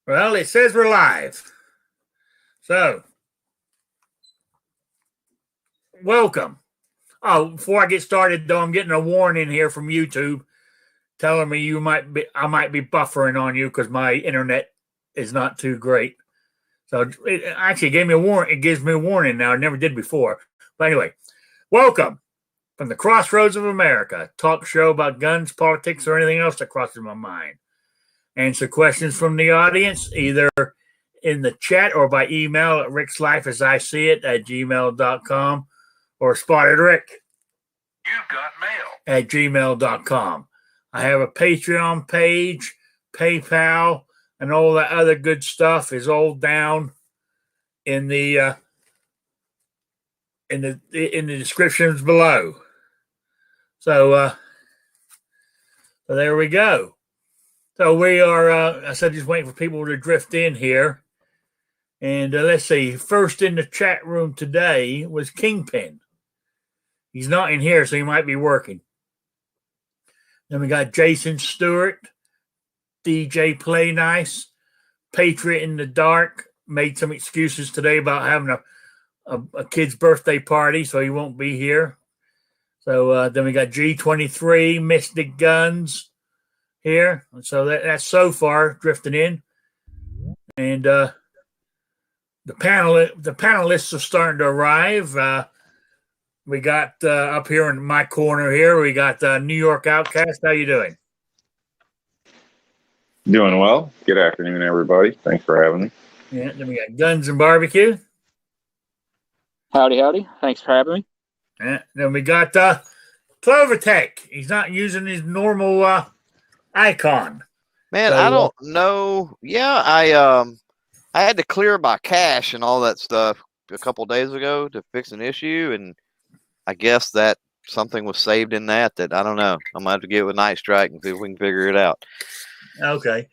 Well, it says we're live. So, welcome. Oh, before I get started, though, I'm getting a warning here from YouTube telling me I might be buffering on you because my internet is not too great. So it actually gave me a warning. It gives me a warning now. It never did before. But anyway, welcome from the Crossroads of America, talk show about guns, politics, or anything else that crosses my mind. Answer questions from the audience, either in the chat or by email at rickslifeasIseeit@gmail.com or Spotted Rick. You've got mail at gmail.com. I have a Patreon page, PayPal, and all that other good stuff is all down in the descriptions below. So there we go. So we are, I said, just waiting for people to drift in here. And let's see, first in the chat room today was Kingpin. He's not in here, so he might be working. Then we got Jason Stewart, DJ Play Nice, Patriot in the Dark, made some excuses today about having a kid's birthday party, so he won't be here. So then we got G23, Mystic Guns here. So that's so far drifting in. And the panelists are starting to arrive. We got up here in my corner here, we got New York Outcast. How you doing? Doing well. Good afternoon, everybody. Thanks for having me. Yeah, then we got Guns and Barbecue. Howdy, howdy. Thanks for having me. Yeah, then we got Clovertech. He's not using his normal icon. Man, So, I don't know. Yeah, I had to clear my cache and all that stuff a couple days ago to fix an issue, and I guess that something was saved in that I don't know. I'm gonna have to get with Night Strike and see if we can figure it out. Okay.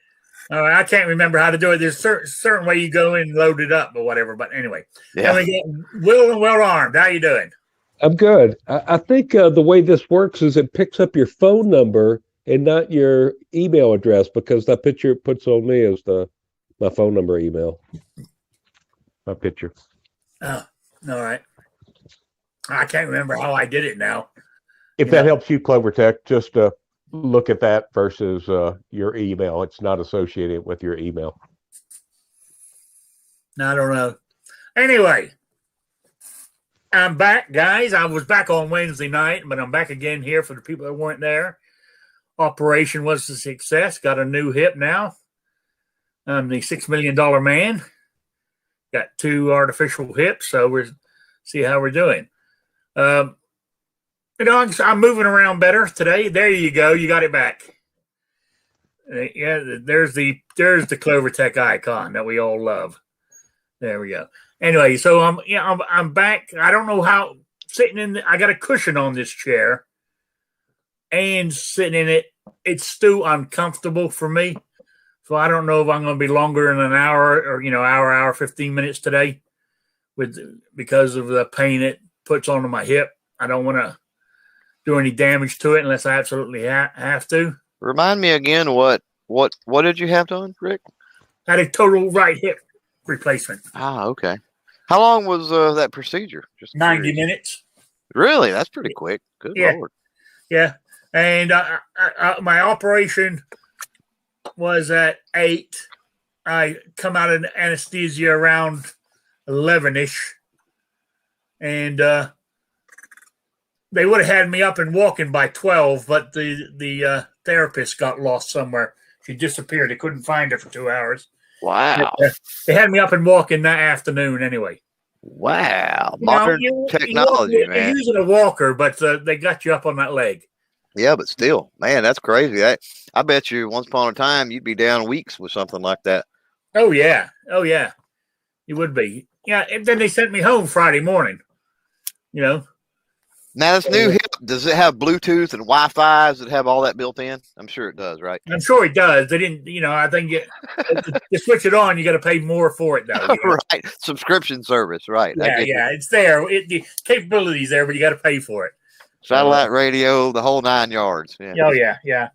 All right. I can't remember how to do it. There's a certain way you go in and load it up or whatever. But anyway, Yeah. Then we get Will and Well Armed. How you doing? I'm good. I think the way this works is it picks up your phone number and not your email address, because that picture it puts on me as my phone number, email, my picture. Oh, all right. I can't remember how I did it now. If that helps you, Clovertech, just look at that versus your email. It's not associated with your email. I don't know. Anyway, I'm back, guys. I was back on Wednesday night, but I'm back again here for the people that weren't there. Operation was a success. Got a new hip now. I'm the $6 million man. Got 2 artificial hips, so we'll see how we're doing. I'm moving around better today. There you go. You got it back. Yeah, there's the Clovertech icon that we all love. There we go. Anyway, so I'm back. I don't know how I got a cushion on this chair, and sitting in it, it's still uncomfortable for me. So I don't know if I'm going to be longer than an hour or hour 15 minutes today, because of the pain it puts onto my hip. I don't want to do any damage to it unless I absolutely have to. Remind me again, what did you have done, Rick? I had a total right hip replacement. Ah, okay. How long was that procedure? Just 90 curious. minutes. Really? That's pretty quick. Good Lord. Yeah. And my operation was at 8. I come out of anesthesia around 11-ish. And they would have had me up and walking by 12, but the therapist got lost somewhere. She disappeared. They couldn't find her for 2 hours. Wow. They had me up and walking that afternoon anyway. Wow. Modern technology, you're man. You're using a walker, but they got you up on that leg. Yeah, but still, man, that's crazy. I bet you once upon a time you'd be down weeks with something like that. Oh, yeah. You would be. Yeah, and then they sent me home Friday morning. Now, this new hip, does it have Bluetooth and Wi-Fi? Does it have all that built in? I'm sure it does, right? I'm sure it does. They didn't, I think to switch it on, you got to pay more for it, though. Right. Subscription service, right. Yeah, it's there. The capability's there, but you got to pay for it. Satellite radio, the whole 9 yards. Yeah. Oh, yeah.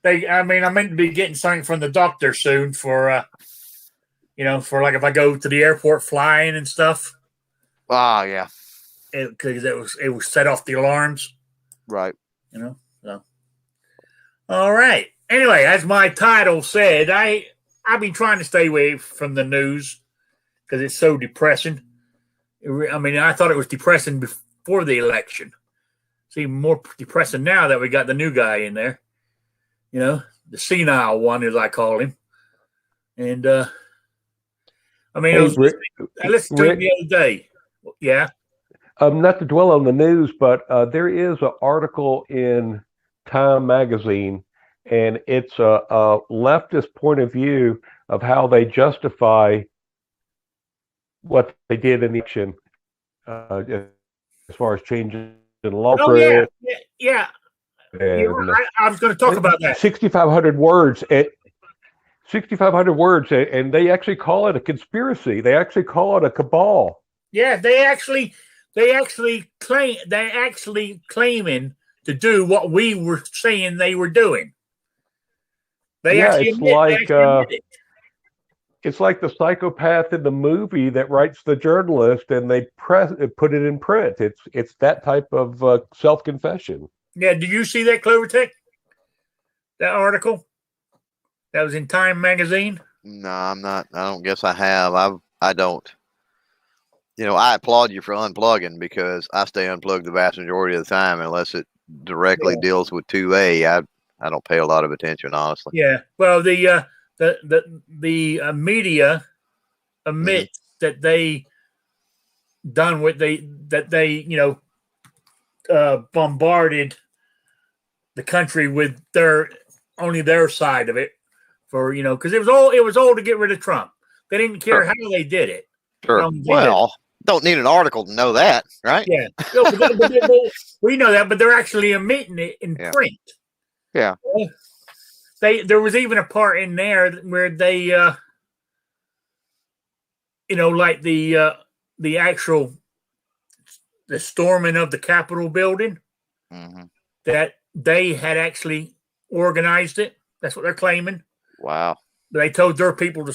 I'm meant to be getting something from the doctor soon for For like if I go to the airport flying and stuff, Ah, yeah, because it was set off the alarms. right. So all right. Anyway, as my title said, I've been trying to stay away from the news because it's so depressing. I mean, I thought it was depressing before the election. It's even more depressing now that we got the new guy in there. The senile one, as I call him. And I mean, I listened to him the other day. Yeah. Not to dwell on the news, but there is an article in Time magazine, and it's a leftist point of view of how they justify what they did in the election, as far as changing the law. Oh yeah. I was going to talk about that. 6,500 words. 6,500 words, and they actually call it a conspiracy. They actually call it a cabal. Yeah, they actually claiming to do what we were saying they were doing. It's like the psychopath in the movie that writes the journalist, and they put it in print. It's that type of self-confession. Yeah, did you see that, Clovertech? That article that was in Time magazine? No, I'm not. I don't guess I have. I don't. I applaud you for unplugging because I stay unplugged the vast majority of the time unless it directly deals with 2A. I don't pay a lot of attention, honestly. Yeah. Well, the media admits that they done what they bombarded the country with only their side of it for because it was all to get rid of Trump. They didn't care how they did it. Sure. Well, don't need an article to know that, right? Yeah. We know that, but they're actually omitting it in print. Yeah. There was even a part in there where they, like the storming of the Capitol building, that they had actually organized it. That's what they're claiming. Wow. They told their people to,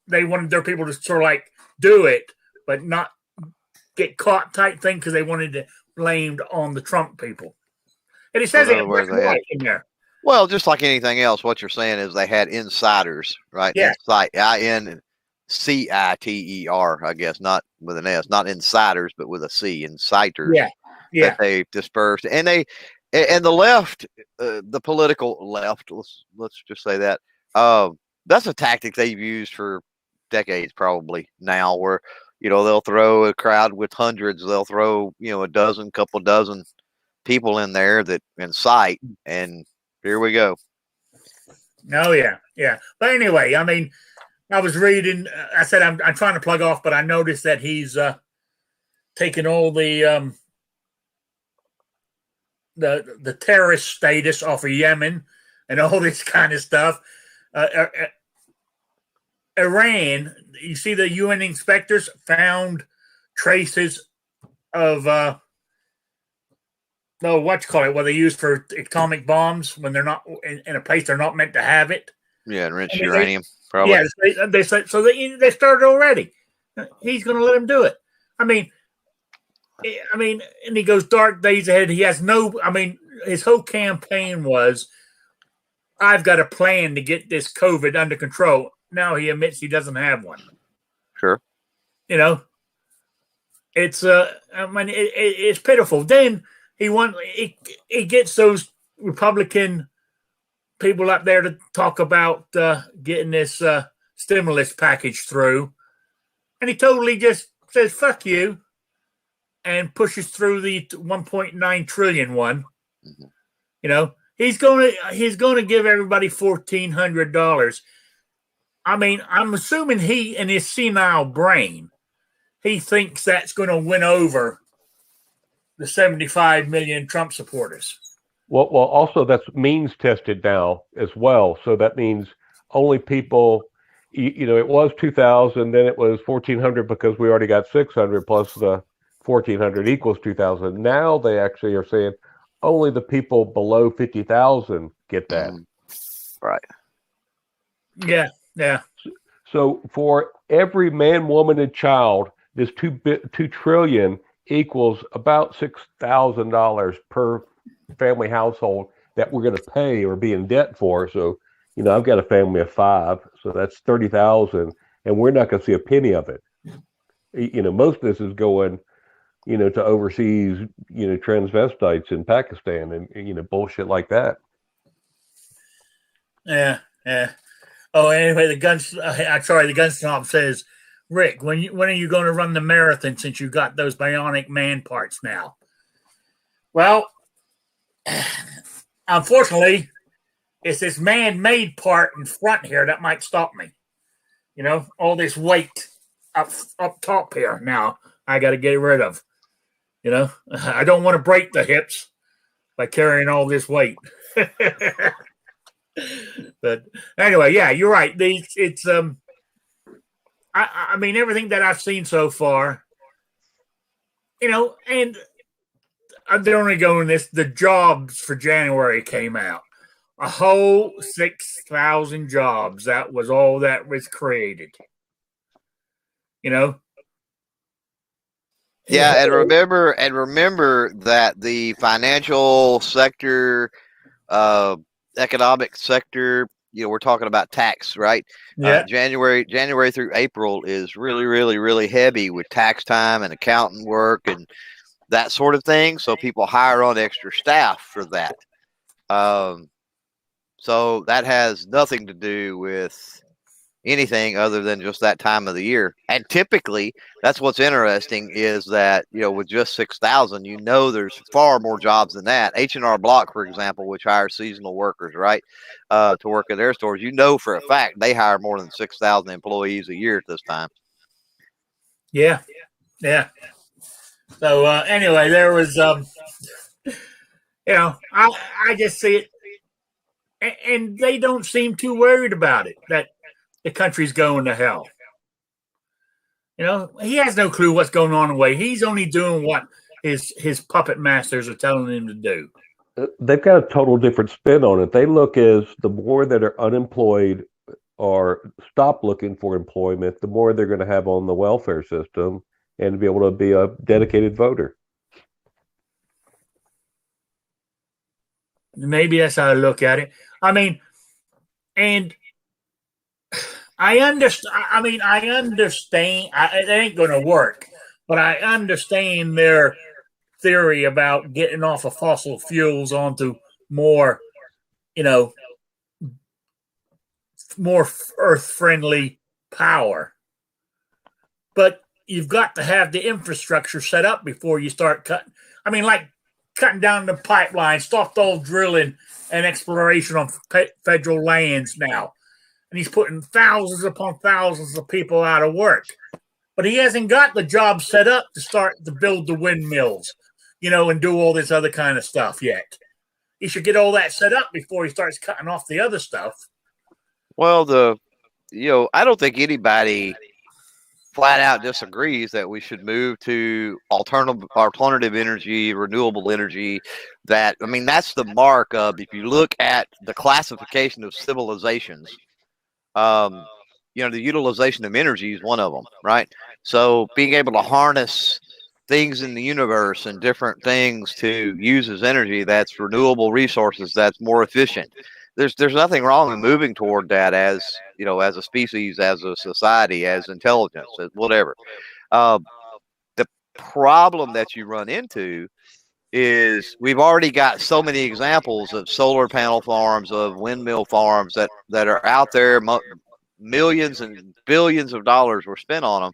they wanted their people to sort of like do it, but not get caught type thing because they wanted to blamed on the Trump people. And it says it in there. Well, just like anything else, what you're saying is they had insiders, right? Yeah. INCITER, I guess, not with an S, not insiders, but with a C, inciters. Yeah. Yeah. That they dispersed. And the left, the political left, let's just say that, that's a tactic they've used for decades probably now, where they'll throw a crowd with hundreds, they'll throw a couple dozen people in there that incite, and here we go. Oh yeah. But anyway, I mean, I was reading. I said I'm trying to plug off, but I noticed that he's taking all the terrorist status off of Yemen and all this kind of stuff. Iran, you see, the UN inspectors found traces of what they use for atomic bombs when they're not in a place they're not meant to have it. Yeah, enriched uranium, probably. Yeah, they said so. They started already. He's going to let them do it. I mean, and he goes dark days ahead. He has no. I mean, his whole campaign was, "I've got a plan to get this COVID under control." Now he admits he doesn't have one. Sure. It's it's pitiful. Then he gets those Republican people up there to talk about getting this stimulus package through, and he totally just says "fuck you" and pushes through the 1.9 trillion one. He's going to give everybody $1,400. I mean, I'm assuming he, in his senile brain, he thinks that's going to win over the 75 million Trump supporters. Well, also that's means tested now as well. So that means only people, it was 2,000, then it was 1,400 because we already got 600 plus the 1,400 equals 2,000. Now they actually are saying only the people below 50,000 get that. Right. Yeah. Yeah. So for every man, woman, and child, this 2 trillion equals about $6,000 per family household that we're going to pay or be in debt for. So, I've got a family of 5, so that's 30,000, and we're not going to see a penny of it. Most of this is going, to overseas, transvestites in Pakistan and bullshit like that. Yeah, yeah. Oh, anyway, the gun snob says, Rick, when are you going to run the marathon since you got those bionic man parts now? Well, unfortunately, it's this man-made part in front here that might stop me. All this weight up top here. Now I got to get rid of. I don't want to break the hips by carrying all this weight. But anyway, yeah, you're right. I mean, everything that I've seen so far, and they're only going this. The jobs for January came out. A whole 6,000 jobs. That was all that was created. Yeah, and remember that the financial sector, economic sector, we're talking about tax, right? Yeah. January through April is really, really, really heavy with tax time and accountant work and that sort of thing. So people hire on extra staff for that. So that has nothing to do with anything other than just that time of the year. And typically, that's what's interesting is that, with just 6,000, there's far more jobs than that. H&R Block, for example, which hires seasonal workers, right, to work at their stores, for a fact they hire more than 6,000 employees a year at this time. Yeah. Yeah. So anyway, there was, I just see it, and they don't seem too worried about it, that the country's going to hell. He has no clue what's going on away. He's only doing what his puppet masters are telling him to do. They've got a total different spin on it. They look as the more that are unemployed or stop looking for employment, the more they're going to have on the welfare system and to be able to be a dedicated voter. Maybe that's how I look at it. I mean, and I understand. I understand. It ain't going to work, but I understand their theory about getting off of fossil fuels onto more, more earth-friendly power. But you've got to have the infrastructure set up before you start cutting. I mean, like cutting down the pipeline, stopped all drilling and exploration on federal lands now. And he's putting thousands upon thousands of people out of work. But he hasn't got the job set up to start to build the windmills, and do all this other kind of stuff yet. He should get all that set up before he starts cutting off the other stuff. Well, I don't think anybody flat out disagrees that we should move to alternative energy, renewable energy. That's the mark of, if you look at the classification of civilizations, the utilization of energy is one of them, right? So being able to harness things in the universe and different things to use as energy, that's renewable resources, that's more efficient. There's nothing wrong in moving toward that as a species, as a society, as intelligence, as whatever. The problem that you run into is we've already got so many examples of solar panel farms, of windmill farms that are out there. Millions and billions of dollars were spent on them,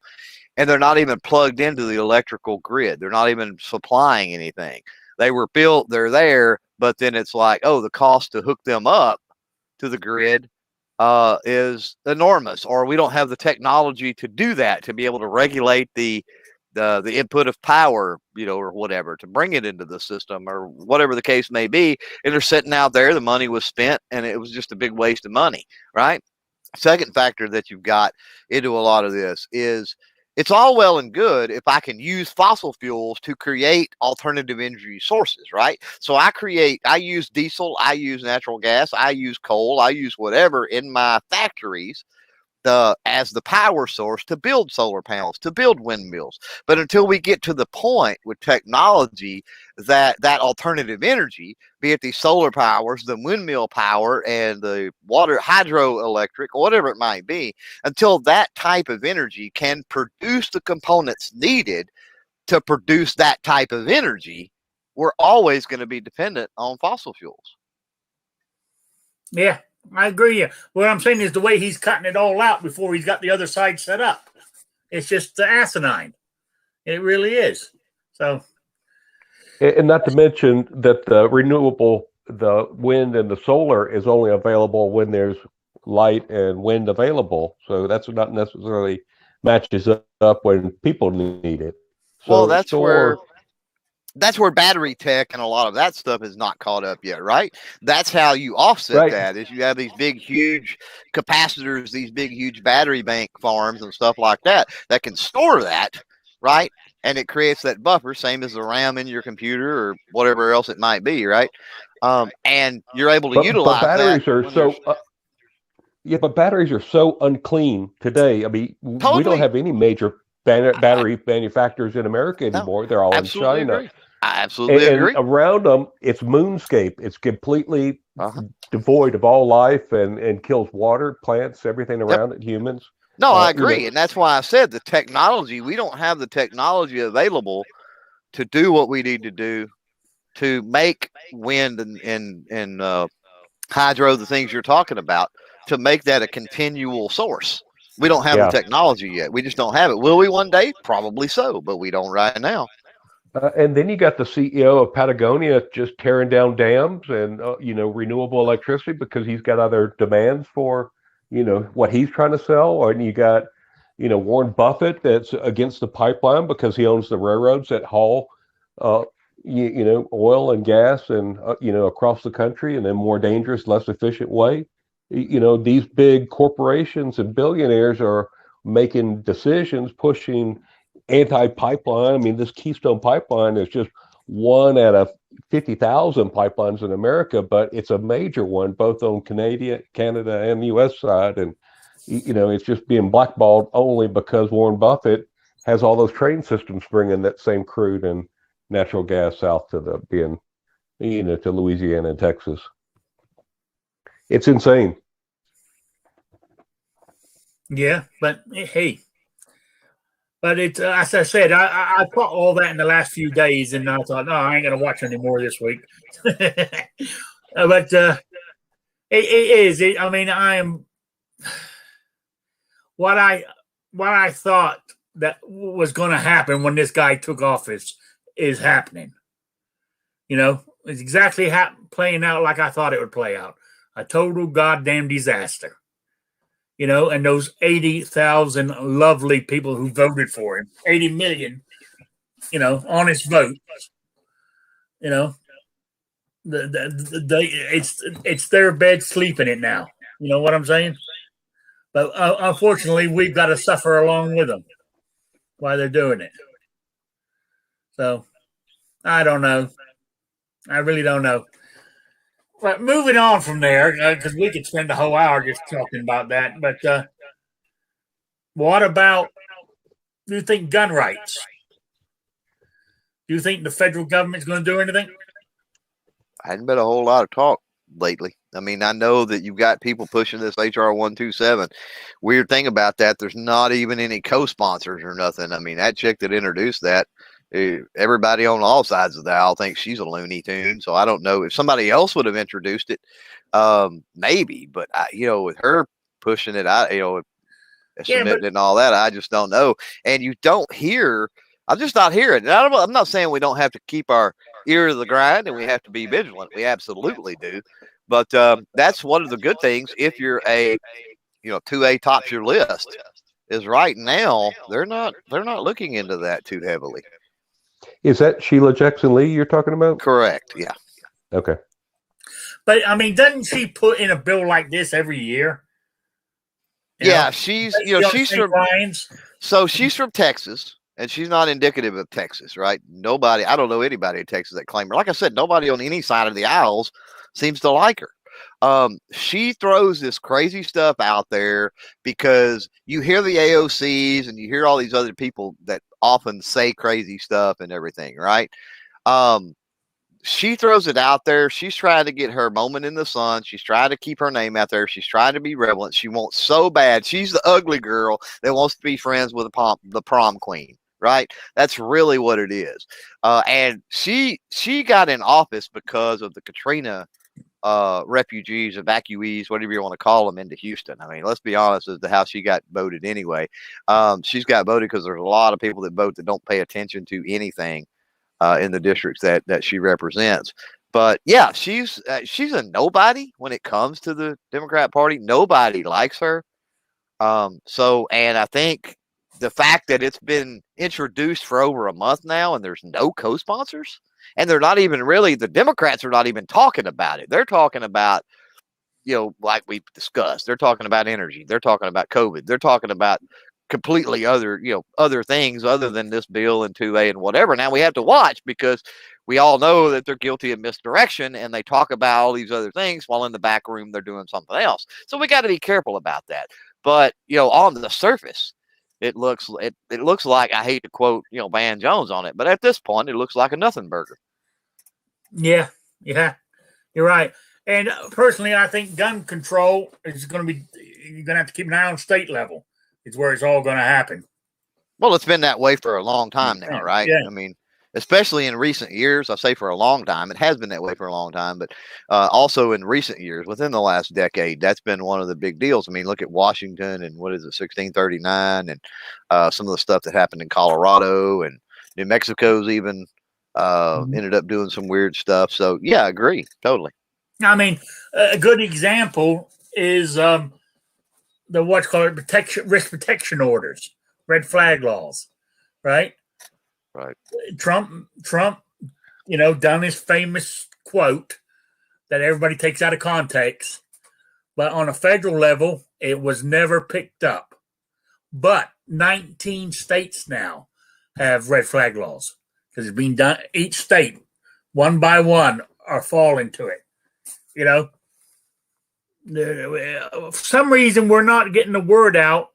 and they're not even plugged into the electrical grid. They're not even supplying anything. They were built, they're there, but then it's like, the cost to hook them up to the grid is enormous, or we don't have the technology to do that, to be able to regulate the input of power, or whatever, to bring it into the system, or whatever the case may be. And they're sitting out there, the money was spent, and it was just a big waste of money, right? Second factor that you've got into a lot of this is, it's all well and good if I can use fossil fuels to create alternative energy sources, right? So I use diesel, I use natural gas, I use coal, I use whatever in my factories as the power source to build solar panels, to build windmills. But until we get to the point with technology that alternative energy, be it the solar powers, the windmill power, and the water hydroelectric, or whatever it might be, until that type of energy can produce the components needed to produce that type of energy, we're always going to be dependent on fossil fuels. Yeah, I agree. Yeah. What I'm saying is the way he's cutting it all out before he's got the other side set up. It's just asinine. It really is. So, and not to mention that the renewable, the wind and the solar is only available when there's light and wind available. So that's not necessarily matches up when people need it. So well, that's where battery tech and a lot of that stuff is not caught up yet, right? That's how you offset that, is you have these big, huge capacitors, these big, huge battery bank farms and stuff like that can store that, right? And it creates that buffer, same as the RAM in your computer or whatever else it might be, right? And you're able to utilize but batteries that. Are so, yeah, but batteries are so unclean today. I mean, totally. We don't have any major battery manufacturers in America anymore. They're all in China. Agree. I absolutely agree. And around them, it's moonscape. It's completely devoid of all life and kills water, plants, everything around it, humans. No, I agree. And that's why I said the technology, we don't have the technology available to do what we need to do to make wind and hydro, the things you're talking about, to make that a continual source. We don't have the technology yet. We just don't have it. Will we one day? Probably so, but we don't right now. And then you got the CEO of Patagonia just tearing down dams and renewable electricity because he's got other demands for what he's trying to sell. And you got Warren Buffett that's against the pipeline because he owns the railroads that haul oil and gas and across the country in a more dangerous, less efficient way. These big corporations and billionaires are making decisions pushing anti-pipeline. I mean, this Keystone Pipeline is just one out of 50,000 pipelines in America, but it's a major one, both on Canada, and the U.S. side. And, it's just being blackballed only because Warren Buffett has all those train systems bringing that same crude and natural gas south to to Louisiana and Texas. It's insane. Yeah, but hey. But it's as I said, I caught all that in the last few days, and I thought, no, I ain't gonna watch any more this week. But it is. I mean, I am what I thought that was going to happen when this guy took office is happening. It's exactly playing out like I thought it would play out. A total goddamn disaster. And those 80,000 lovely people who voted for him, 80 million, honest vote, it's their bed sleeping it now. You know what I'm saying? But unfortunately, we've got to suffer along with them while they're doing it. So I don't know. I really don't know. But moving on from there, because we could spend a whole hour just talking about that. But what about, do you think gun rights? Do you think the federal government's going to do anything? I hadn't been a whole lot of talk lately. I mean, I know that you've got people pushing this HR 127. Weird thing about that, there's not even any co-sponsors or nothing. I mean, that chick that introduced that, everybody on all sides of the aisle thinks she's a Looney Tune. So I don't know if somebody else would have introduced it, maybe. But with her pushing it, submitting it and all that, I just don't know. And you don't hear. I'm just not hearing. I'm not saying we don't have to keep our ear to the grind and we have to be vigilant. We absolutely do. But that's one of the good things. If you're a 2A tops your list, is right now they're not looking into that too heavily. Is that Sheila Jackson Lee you're talking about? Correct. Yeah. Okay. But I mean, doesn't she put in a bill like this every year? She's she's from Texas, and she's not indicative of Texas, right? I don't know anybody in Texas that claims her. Like I said, nobody on any side of the aisles seems to like her. She throws this crazy stuff out there because you hear the AOCs and you hear all these other people that often say crazy stuff and everything, right? She throws it out there. She's trying to get her moment in the sun. She's trying to keep her name out there. She's trying to be relevant. She wants so bad. She's the ugly girl that wants to be friends with the prom queen, right? That's really what it is. And she got in office because of the Katrina refugees, evacuees, whatever you want to call them, into Houston. I mean, let's be honest as to how she got voted anyway. She's got voted because there's a lot of people that vote that don't pay attention to anything in the districts that she represents. But yeah, she's a nobody when it comes to the Democrat Party. Nobody likes her. And I think the fact that it's been introduced for over a month now and there's no co-sponsors, and they're not even really, the Democrats are not even talking about it. They're talking about, like we've discussed, they're talking about energy. They're talking about COVID. They're talking about completely other things other than this bill and 2A and whatever. Now we have to watch because we all know that they're guilty of misdirection and they talk about all these other things while in the back room they're doing something else. So we got to be careful about that. But, on the surface, it looks like, I hate to quote, Van Jones on it, but at this point it looks like a nothing burger. Yeah, you're right. And personally, I think gun control is going to be, you're going to have to keep an eye on state level. It's where it's all going to happen. Well, it's been that way for a long time now, right? Yeah. I mean, especially in recent years, I say for a long time, it has been that way for a long time, but also in recent years, within the last decade, that's been one of the big deals. I mean, look at Washington and 1639 and some of the stuff that happened in Colorado, and New Mexico's even ended up doing some weird stuff. So yeah, I agree. Totally. I mean, a good example is the what's called risk protection orders, red flag laws, right? Right. Trump, done his famous quote that everybody takes out of context, but on a federal level, it was never picked up. But 19 states now have red flag laws because it's being done. Each state, one by one, are falling to it. For some reason, we're not getting the word out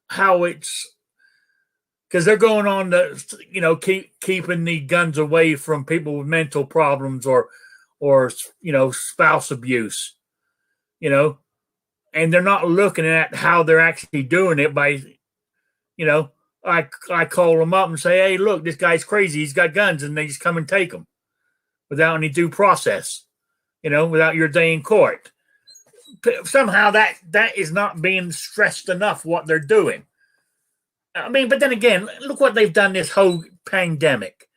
how it's, because they're going on to, keeping the guns away from people with mental problems or spouse abuse, and they're not looking at how they're actually doing it by, I call them up and say, hey, look, this guy's crazy. He's got guns, and they just come and take them without any due process, without your day in court. Somehow that is not being stressed enough what they're doing. I mean, but then again, look what they've done this whole pandemic.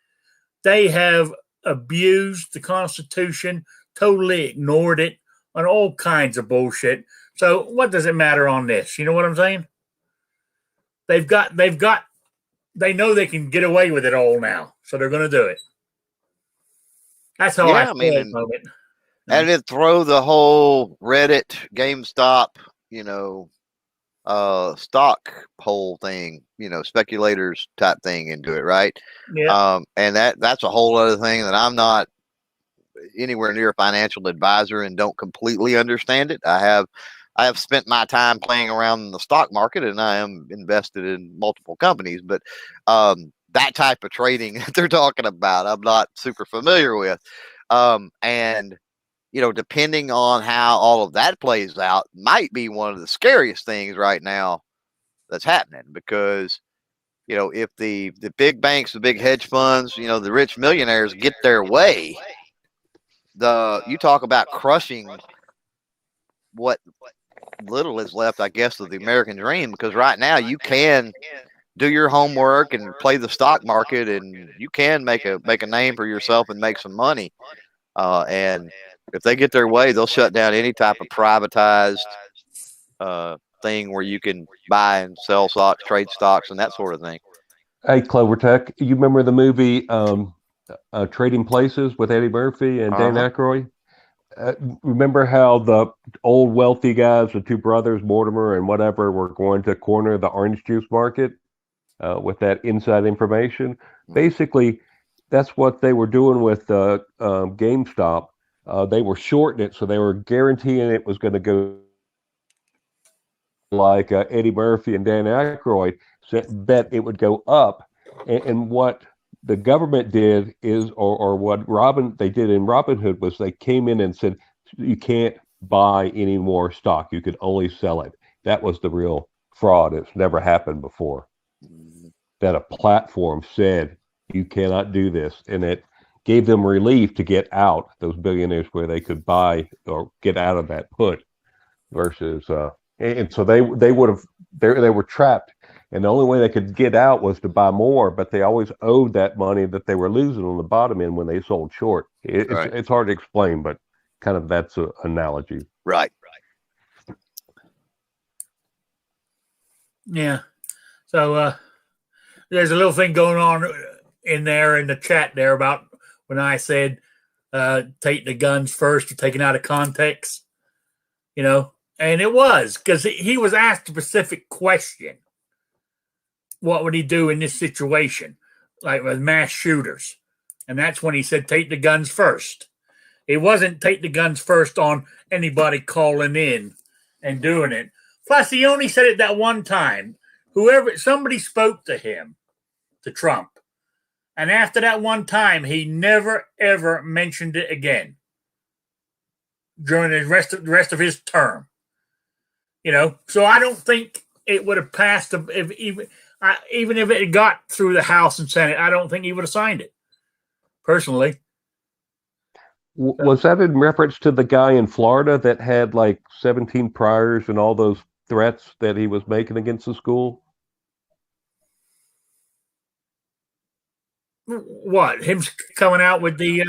They have abused the Constitution, totally ignored it on all kinds of bullshit. So what does it matter on this? You know what I'm saying? They know they can get away with it all now, so they're going to do it. That's how I feel about it. And then throw the whole Reddit, GameStop, stock hole thing, speculators type thing into it, right? Yeah. And that's a whole other thing that I'm not anywhere near a financial advisor and don't completely understand it. I have spent my time playing around in the stock market, and I am invested in multiple companies, but that type of trading that they're talking about, I'm not super familiar with. And depending on how all of that plays out, might be one of the scariest things right now that's happening, because, if the big banks, the big hedge funds, the rich millionaires get their way, you talk about crushing what little is left, I guess, of the American dream, because right now you can do your homework and play the stock market, and you can make a name for yourself and make some money. And if they get their way, they'll shut down any type of privatized thing where you can buy and sell stocks, trade stocks, and that sort of thing. Hey, Clover Tech, you remember the movie Trading Places with Eddie Murphy and Dan Aykroyd? Remember how the old wealthy guys, the two brothers, Mortimer and whatever, were going to corner the orange juice market with that inside information? Basically, that's what they were doing with GameStop. they were shorting it, so they were guaranteeing it was going to go like Eddie Murphy and Dan Aykroyd bet it would go up. And what the government did is, or what they did in Robinhood was they came in and said, you can't buy any more stock. You could only sell it. That was the real fraud. It's never happened before. That a platform said you cannot do this, and it gave them relief to get out, those billionaires, where they could buy or get out of that put versus and so they were trapped, and the only way they could get out was to buy more, but they always owed that money that they were losing on the bottom end when they sold short. It's hard to explain, but kind of that's an analogy. Right. Yeah. So there's a little thing going on in there in the chat there about when I said take the guns first, you're taken out of context, and it was because he was asked a specific question. What would he do in this situation, like with mass shooters? And that's when he said take the guns first. It wasn't take the guns first on anybody calling in and doing it. Plus, he only said it that one time. Somebody spoke to him, to Trump. And after that one time, he never, ever mentioned it again during the rest of his term. So I don't think it would have passed even if it got through the House and Senate. I don't think he would have signed it, personally. Was that in reference to the guy in Florida that had like 17 priors and all those threats that he was making against the school? What, him coming out with the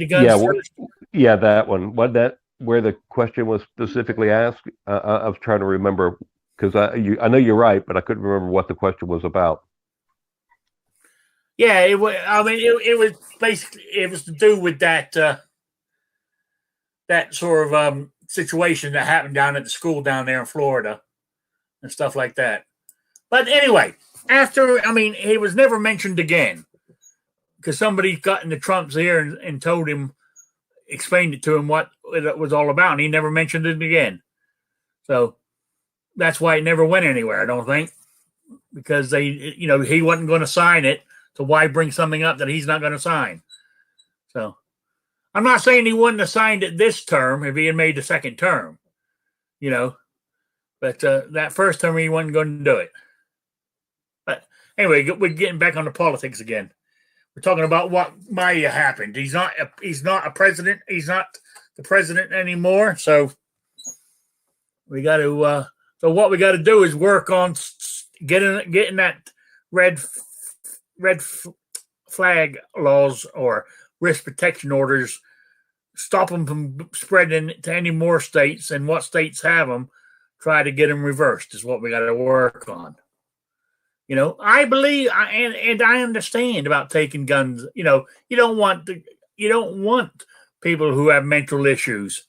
guns first? Yeah, that one. What that where the question was specifically asked? I was trying to remember because I know you're right, but I couldn't remember what the question was about. Yeah, it was. I mean, it was basically to do with that that sort of situation that happened down at the school down there in Florida and stuff like that. But anyway, he was never mentioned again because somebody got into Trump's ear and told him, explained it to him what it was all about, and he never mentioned it again. So that's why it never went anywhere, I don't think, because he wasn't going to sign it. So why bring something up that he's not going to sign? So I'm not saying he wouldn't have signed it this term if he had made the second term, but that first term he wasn't going to do it. But anyway, we're getting back on the politics again. We're talking about what might have happened. He's not a president. He's not the president anymore. So we got to. So what we got to do is work on getting that red flag laws or risk protection orders, stop them from spreading to any more states, and what states have them, try to get them reversed is what we got to work on. I believe and I understand about taking guns. You don't want people who have mental issues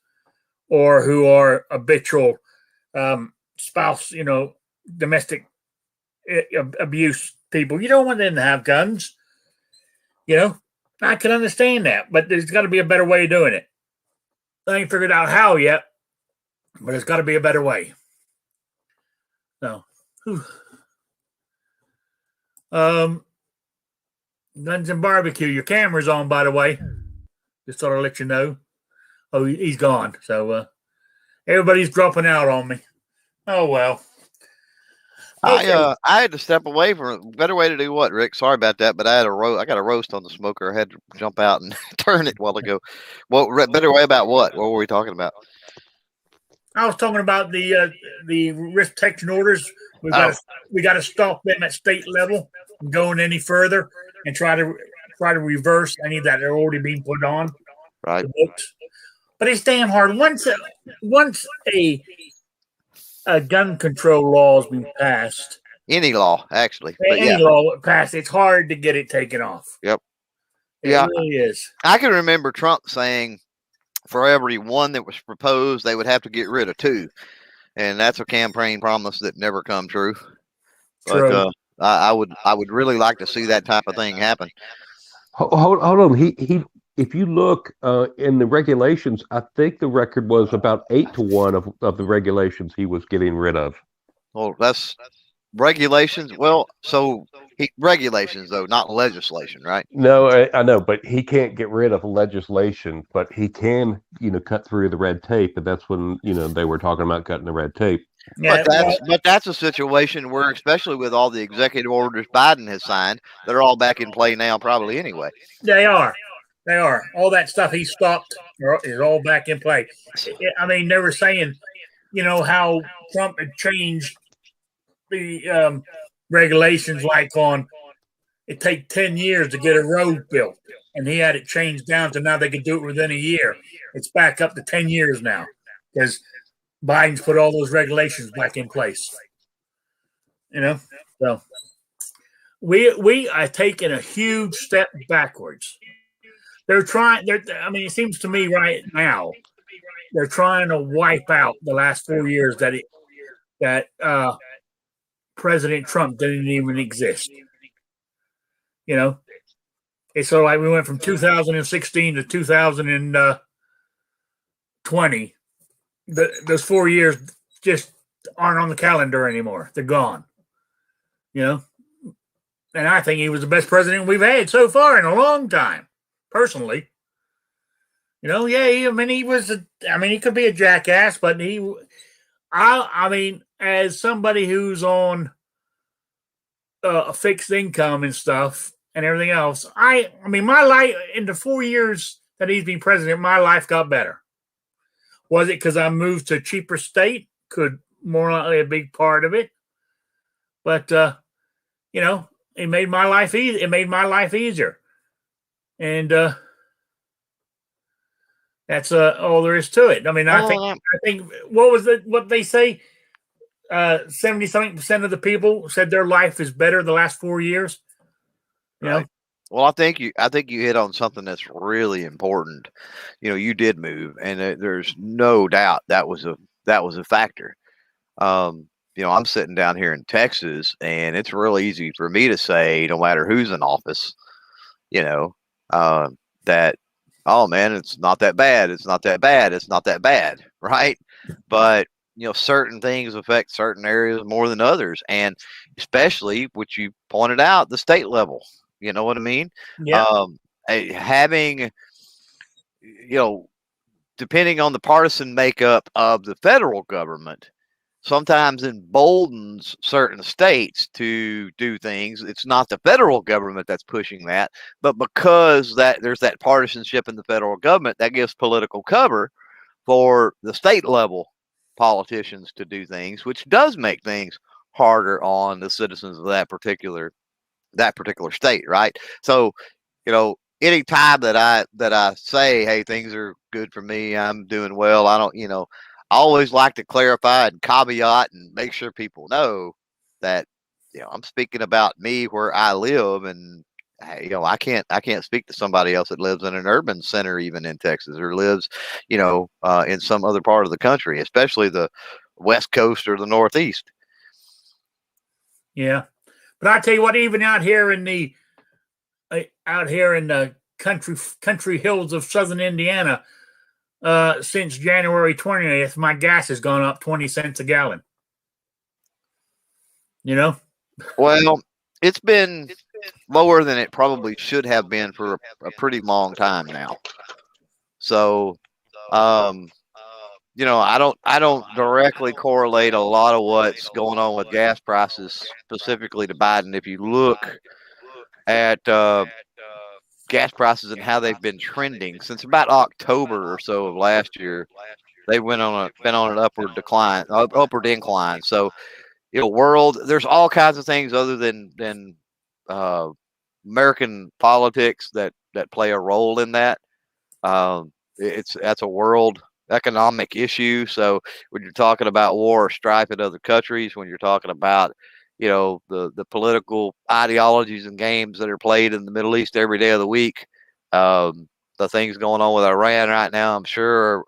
or who are habitual spouse, domestic abuse people. You don't want them to have guns. I can understand that, but there's got to be a better way of doing it. I ain't figured out how yet, but there's got to be a better way. So, Guns and Barbecue, your camera's on, by the way. Just thought I'd let you know. Oh, he's gone. So, everybody's dropping out on me. Oh, well. Okay. I had to step away from it. Better way to do what, Rick? Sorry about that, but I got a roast on the smoker. I had to jump out and turn it a while ago. Well, better way about what? What were we talking about? I was talking about the risk protection orders. We got to stop them at state level from going any further and try to reverse any that are already being put on right. the books. But it's damn hard. Once a gun control law has been passed. Any law, actually. Any law passed, it's hard to get it taken off. Yep. It really is. I can remember Trump saying for every one that was proposed, they would have to get rid of two. And that's a campaign promise that never come true. But I would really like to see that type of thing happen. Hold on. if you look in the regulations, I think the record was about 8-1 of the regulations he was getting rid of. Well, that's regulations. Well, so regulations though, not legislation, right? No, I know, but he can't get rid of legislation, but he can, cut through the red tape, and that's when, they were talking about cutting the red tape. Yeah, But that's a situation where, especially with all the executive orders Biden has signed, they're all back in play now, probably anyway. they are. They are. All that stuff he stopped is all back in play. I mean, they were saying, how Trump had changed the regulations, like on it take 10 years to get a road built, and he had it changed down to now they could do it within a year. It's back up to 10 years now because Biden's put all those regulations back in place. So we are taking a huge step backwards. They're trying. I mean, it seems to me right now they're trying to wipe out the last 4 years that President Trump didn't even exist. It's so like we went from 2016 to 2020. Those 4 years just aren't on the calendar anymore. They're gone. And I think he was the best president we've had so far in a long time. Personally, he was. He could be a jackass, but as somebody who's on a fixed income and stuff and everything else, my life in the 4 years that he's been president, my life got better. Was it because I moved to a cheaper state? Could more likely a big part of it, but it made my life easy. It made my life easier. And that's all there is to it. I mean, I think what they say, 70-something% of the people said their life is better the last 4 years. Right. Well, I think you hit on something that's really important. You did move, and there's no doubt that was a factor. I'm sitting down here in Texas, and it's real easy for me to say, no matter who's in office, that, oh man, it's not that bad. It's not that bad. It's not that bad. Right. But, certain things affect certain areas more than others. And especially, which you pointed out, the state level, you know what I mean? Yeah. Having, depending on the partisan makeup of the federal government, sometimes emboldens certain states to do things. It's not the federal government that's pushing that, but because there's that partisanship in the federal government, that gives political cover for the state level politicians to do things, which does make things harder on the citizens of that particular state, right? So, any time that I say, hey, things are good for me, I'm doing well, I don't, I always like to clarify and caveat and make sure people know that, I'm speaking about me where I live, and I can't speak to somebody else that lives in an urban center, even in Texas, or lives, in some other part of the country, especially the West Coast or the Northeast. Yeah, but I tell you what, even out here in the country hills of southern Indiana, since January 20th, my gas has gone up 20 cents a gallon. Well, it's been lower than it probably should have been for a pretty long time now. So, I don't directly correlate a lot of what's going on with gas prices specifically to Biden. If you look at gas prices and how they've been trending since about October or so of last year, they been on an upward incline. So, world, there's all kinds of things other than American politics that play a role in that. That's a world economic issue. So when you're talking about war or strife in other countries, when you're talking about the political ideologies and games that are played in the Middle East every day of the week, the things going on with Iran right now, I'm sure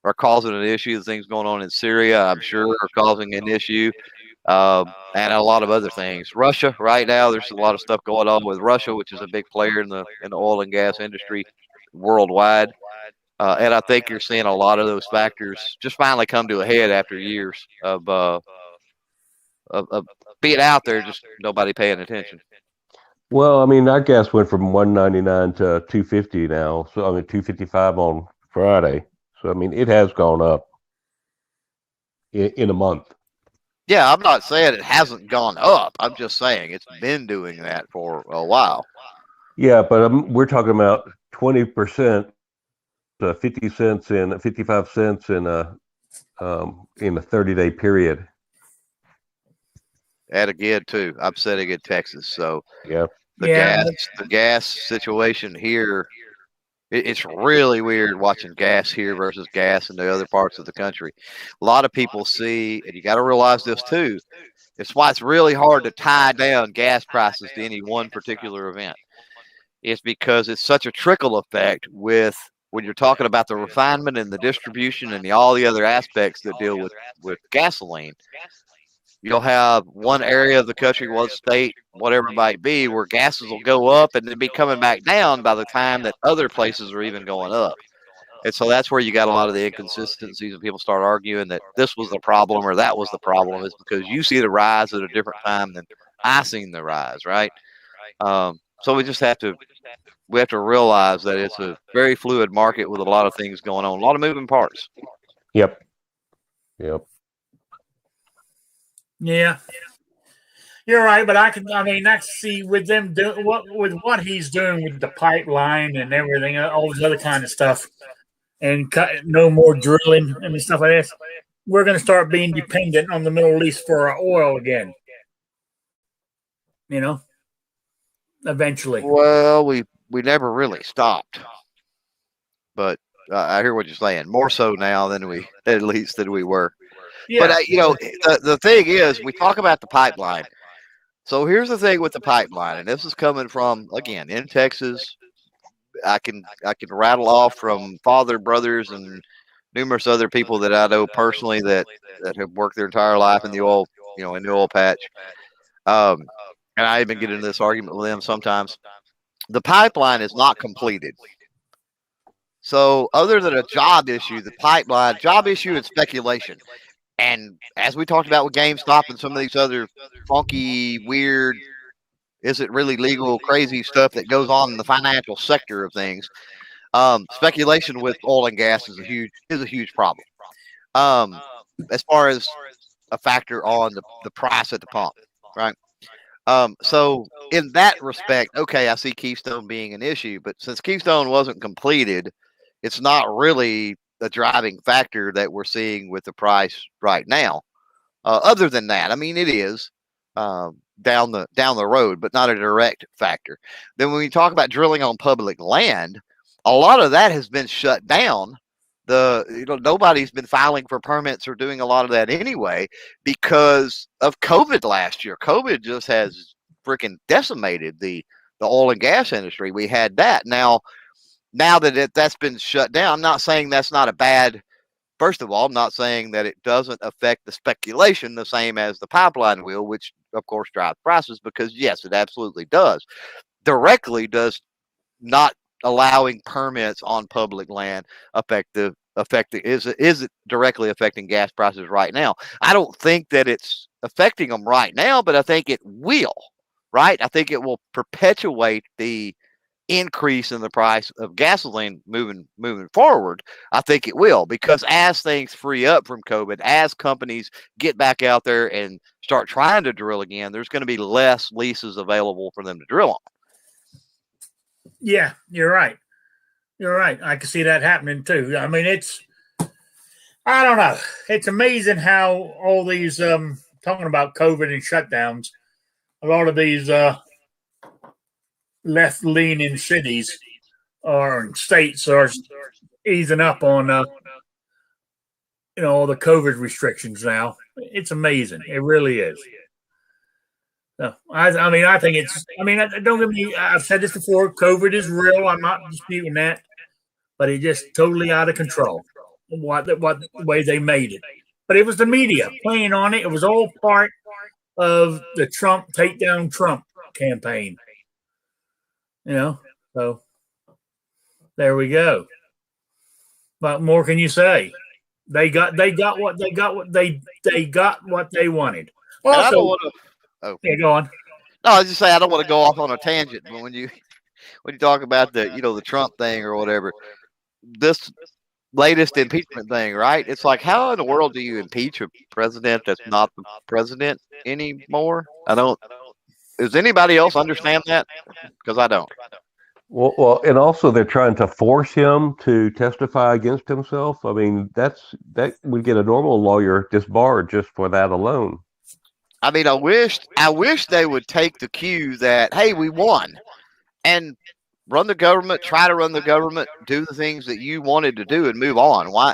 are causing an issue. The things going on in Syria, I'm sure, are causing an issue, and a lot of other things. Russia right now, there's a lot of stuff going on with Russia, which is a big player in the oil and gas industry. worldwide. And I think you're seeing a lot of those factors just finally come to a head after years of being out there, just nobody paying attention. Well, I mean, our gas went from 199 to 250 now. So I mean, 255 on Friday. So I mean, it has gone up in a month. Yeah, I'm not saying it hasn't gone up. I'm just saying it's been doing that for a while. Yeah, but we're talking about 20%, 50 cents and 55 cents in a 30-day period. And again, too, I'm sitting in Texas, so Yeah. the gas situation here, it's really weird watching gas here versus gas in the other parts of the country. A lot of people see, and you got to realize this too. It's why it's really hard to tie down gas prices to any one particular event. It's because it's such a trickle effect with when you're talking about the refinement and the distribution and all the other aspects that deal with gasoline. You'll have one area of the country, one state, whatever it might be, where gases will go up and then be coming back down by the time that other places are even going up. And so that's where you got a lot of the inconsistencies and people start arguing that this was the problem or that was the problem, is because you see the rise at a different time than I seen the rise, right? So we have to realize that it's a very fluid market with a lot of things going on, a lot of moving parts. Yep. Yeah, you're right, but I see with them what he's doing with the pipeline and everything, all this other kind of stuff, and no more drilling and stuff like this. We're going to start being dependent on the Middle East for our oil again. Eventually. Well, we never really stopped, but I hear what you're saying. More so now than we were. Yeah. But the thing is, we talk about the pipeline. So here's the thing with the pipeline, and this is coming from, again, in Texas. I can rattle off from father, brothers, and numerous other people that I know personally that have worked their entire life in the oil, in the oil patch. And I even get into this argument with them sometimes. The pipeline is not completed. So other than a job issue, the pipeline job issue is speculation. And as we talked about with GameStop and some of these other funky, weird, is it really legal, crazy stuff that goes on in the financial sector of things, speculation with oil and gas is a huge problem. As far as a factor on the price at the pump, right? So in that respect, okay, I see Keystone being an issue, but since Keystone wasn't completed, it's not really the driving factor that we're seeing with the price right now. Other than that, I mean, it is down the road, but not a direct factor. Then when we talk about drilling on public land, a lot of that has been shut down. Nobody's been filing for permits or doing a lot of that anyway because of COVID last year. COVID just has freaking decimated the oil and gas industry. We had that. Now that that's been shut down, I'm not saying that's not a bad. First of all, I'm not saying that it doesn't affect the speculation the same as the pipeline will, which of course drives prices, because yes, it absolutely does. Directly does not allowing permits on public land is it directly affecting gas prices right now? I don't think that it's affecting them right now, but I think it will, right? I think it will perpetuate the increase in the price of gasoline moving forward. I think it will, because as things free up from COVID, as companies get back out there and start trying to drill again, there's going to be less leases available for them to drill on. Yeah, you're right. I can see that happening too. I mean, I don't know. It's amazing how all these, talking about COVID and shutdowns, a lot of these left-leaning cities or states are easing up on, all the COVID restrictions now. It's amazing. It really is. No, I think it's. I mean, don't get me. I've said this before. COVID is real. I'm not disputing that, but it's just totally out of control. What way they made it, but it was the media playing on it. It was all part of the Trump take down Trump campaign. So there we go. What more can you say? They got what they got what they got what they wanted. And I don't Also, want to. Oh, yeah, go on. no, I was just saying I don't want to go off on a tangent, but when you talk about the Trump thing or whatever, this latest impeachment thing, right? It's like, how in the world do you impeach a president that's not the president anymore? I don't. Does anybody else understand that? Because I don't. Well, and also they're trying to force him to testify against himself. I mean, that would get a normal lawyer disbarred just for that alone. I mean, I wish they would take the cue that, hey, we won, and run the government, try to run the government, do the things that you wanted to do, and move on. Why,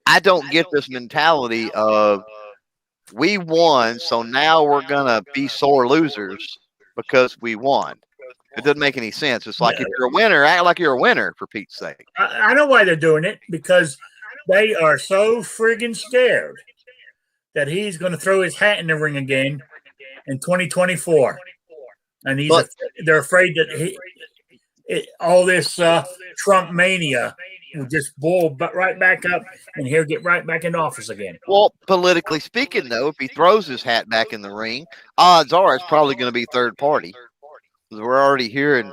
I don't get this mentality of we won, so now we're gonna be sore losers because we won. It doesn't make any sense. It's like, if you're a winner, act like you're a winner, for Pete's sake. I know why they're doing it, because they are so friggin' scared that he's going to throw his hat in the ring again in 2024, and they're afraid that all this Trump mania will just boil right back up, and he'll get right back in office again. Well, politically speaking, though, if he throws his hat back in the ring, odds are it's probably going to be third party. We're already hearing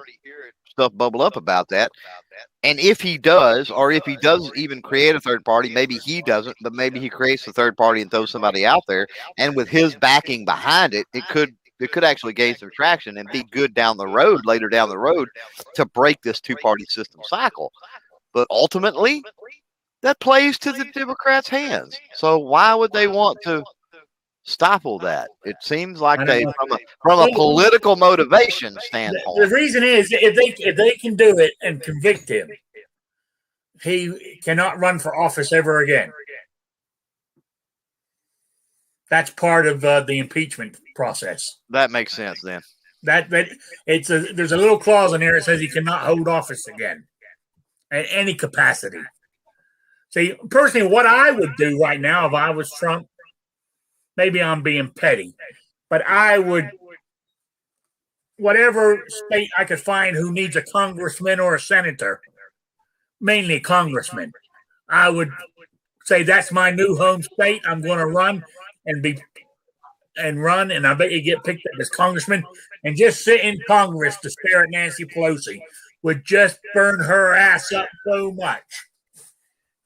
stuff bubble up about that. And if he does, or if he does even create a third party, maybe he doesn't, but maybe he creates a third party and throws somebody out there, and with his backing behind it, it could actually gain some traction and be good later down the road, to break this two-party system cycle. But ultimately, that plays to the Democrats' hands. So why would they want to stifle that? It seems like from a political motivation standpoint. The reason is, if they can do it and convict him, he cannot run for office ever again. That's part of the impeachment process. That makes sense then. There's a little clause in there that says he cannot hold office again at any capacity. See, personally, what I would do right now if I was Trump, maybe I'm being petty, but I would, whatever state I could find who needs a congressman or a senator, mainly a congressman, I would say that's my new home state. I'm going to run and I bet you get picked up as congressman, and just sit in Congress to stare at Nancy Pelosi would just burn her ass up so much.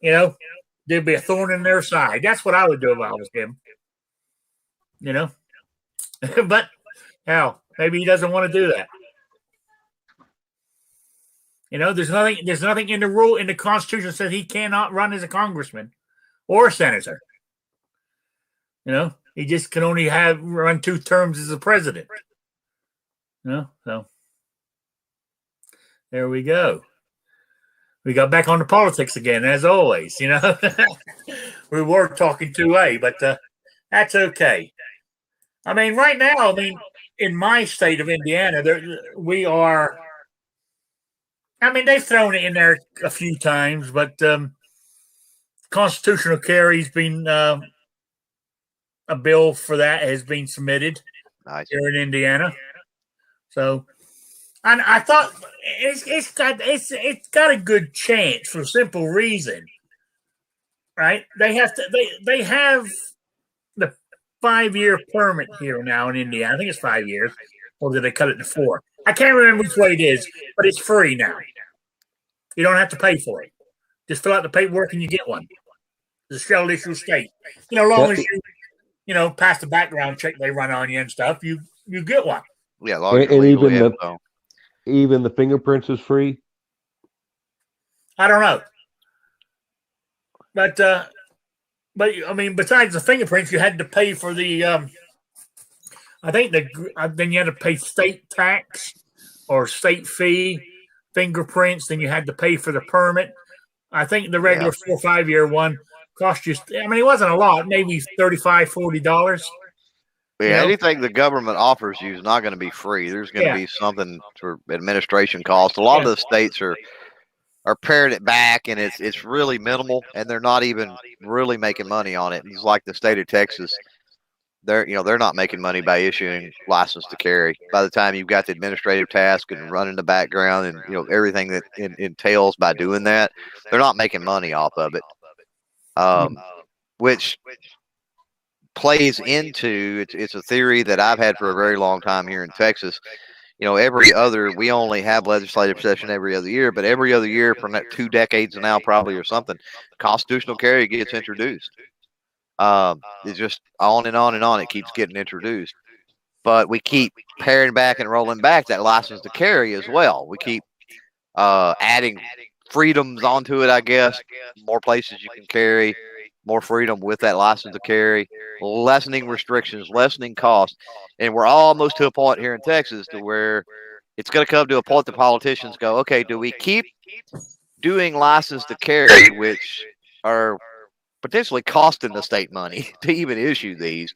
There'd be a thorn in their side. That's what I would do if I was him. But hell, maybe he doesn't want to do that. There's nothing in the Constitution that says he cannot run as a congressman or a senator. He just can only run 2 terms as a president. So there we go. We got back on to politics again, as always. We were talking 2A, but that's okay. I mean, right now, in my state of Indiana, we are. I mean, they've thrown it in there a few times, but constitutional carry's been a bill for that has been submitted here in Indiana. So, and I thought it's got a good chance for a simple reason, right? They have the 5-year permit here now in Indiana. I think it's 5 years, or did they cut it to 4? I can't remember which way it is, but it's free now. You don't have to pay for it. Just fill out the paperwork and you get one. It's a shell issue state. As long as you pass the background check they run on you and stuff, you get one. Yeah, and even the fingerprints is free. I don't know, but I mean, besides the fingerprints, you had to pay for the. I think then you had to pay state tax or state fee, fingerprints. Then you had to pay for the permit. I think the regular 4 or 5 year one cost you. I mean, it wasn't a lot, maybe $35, $40. Yeah, anything the government offers you is not going to be free. There's going to be something for administration costs. A lot of the states are paring it back, and it's really minimal, and they're not even really making money on it. It's like the state of Texas. they're not making money by issuing license to carry. By the time you've got the administrative task and running the background and everything that entails by doing that, they're not making money off of it. Which plays into it's a theory that I've had for a very long time here in Texas. We only have legislative session every other year, but every other year for 2 decades now, probably or something, constitutional carry gets introduced. It's just on and on and on. It keeps getting introduced, but we keep paring back and rolling back that license to carry as well. We keep adding freedoms onto it, I guess. More places you can carry, more freedom with that license to carry, lessening restrictions, lessening costs. And we're almost to a point here in Texas to where it's going to come to a point the politicians go, okay, do we keep doing license to carry, which are potentially costing the state money to even issue these,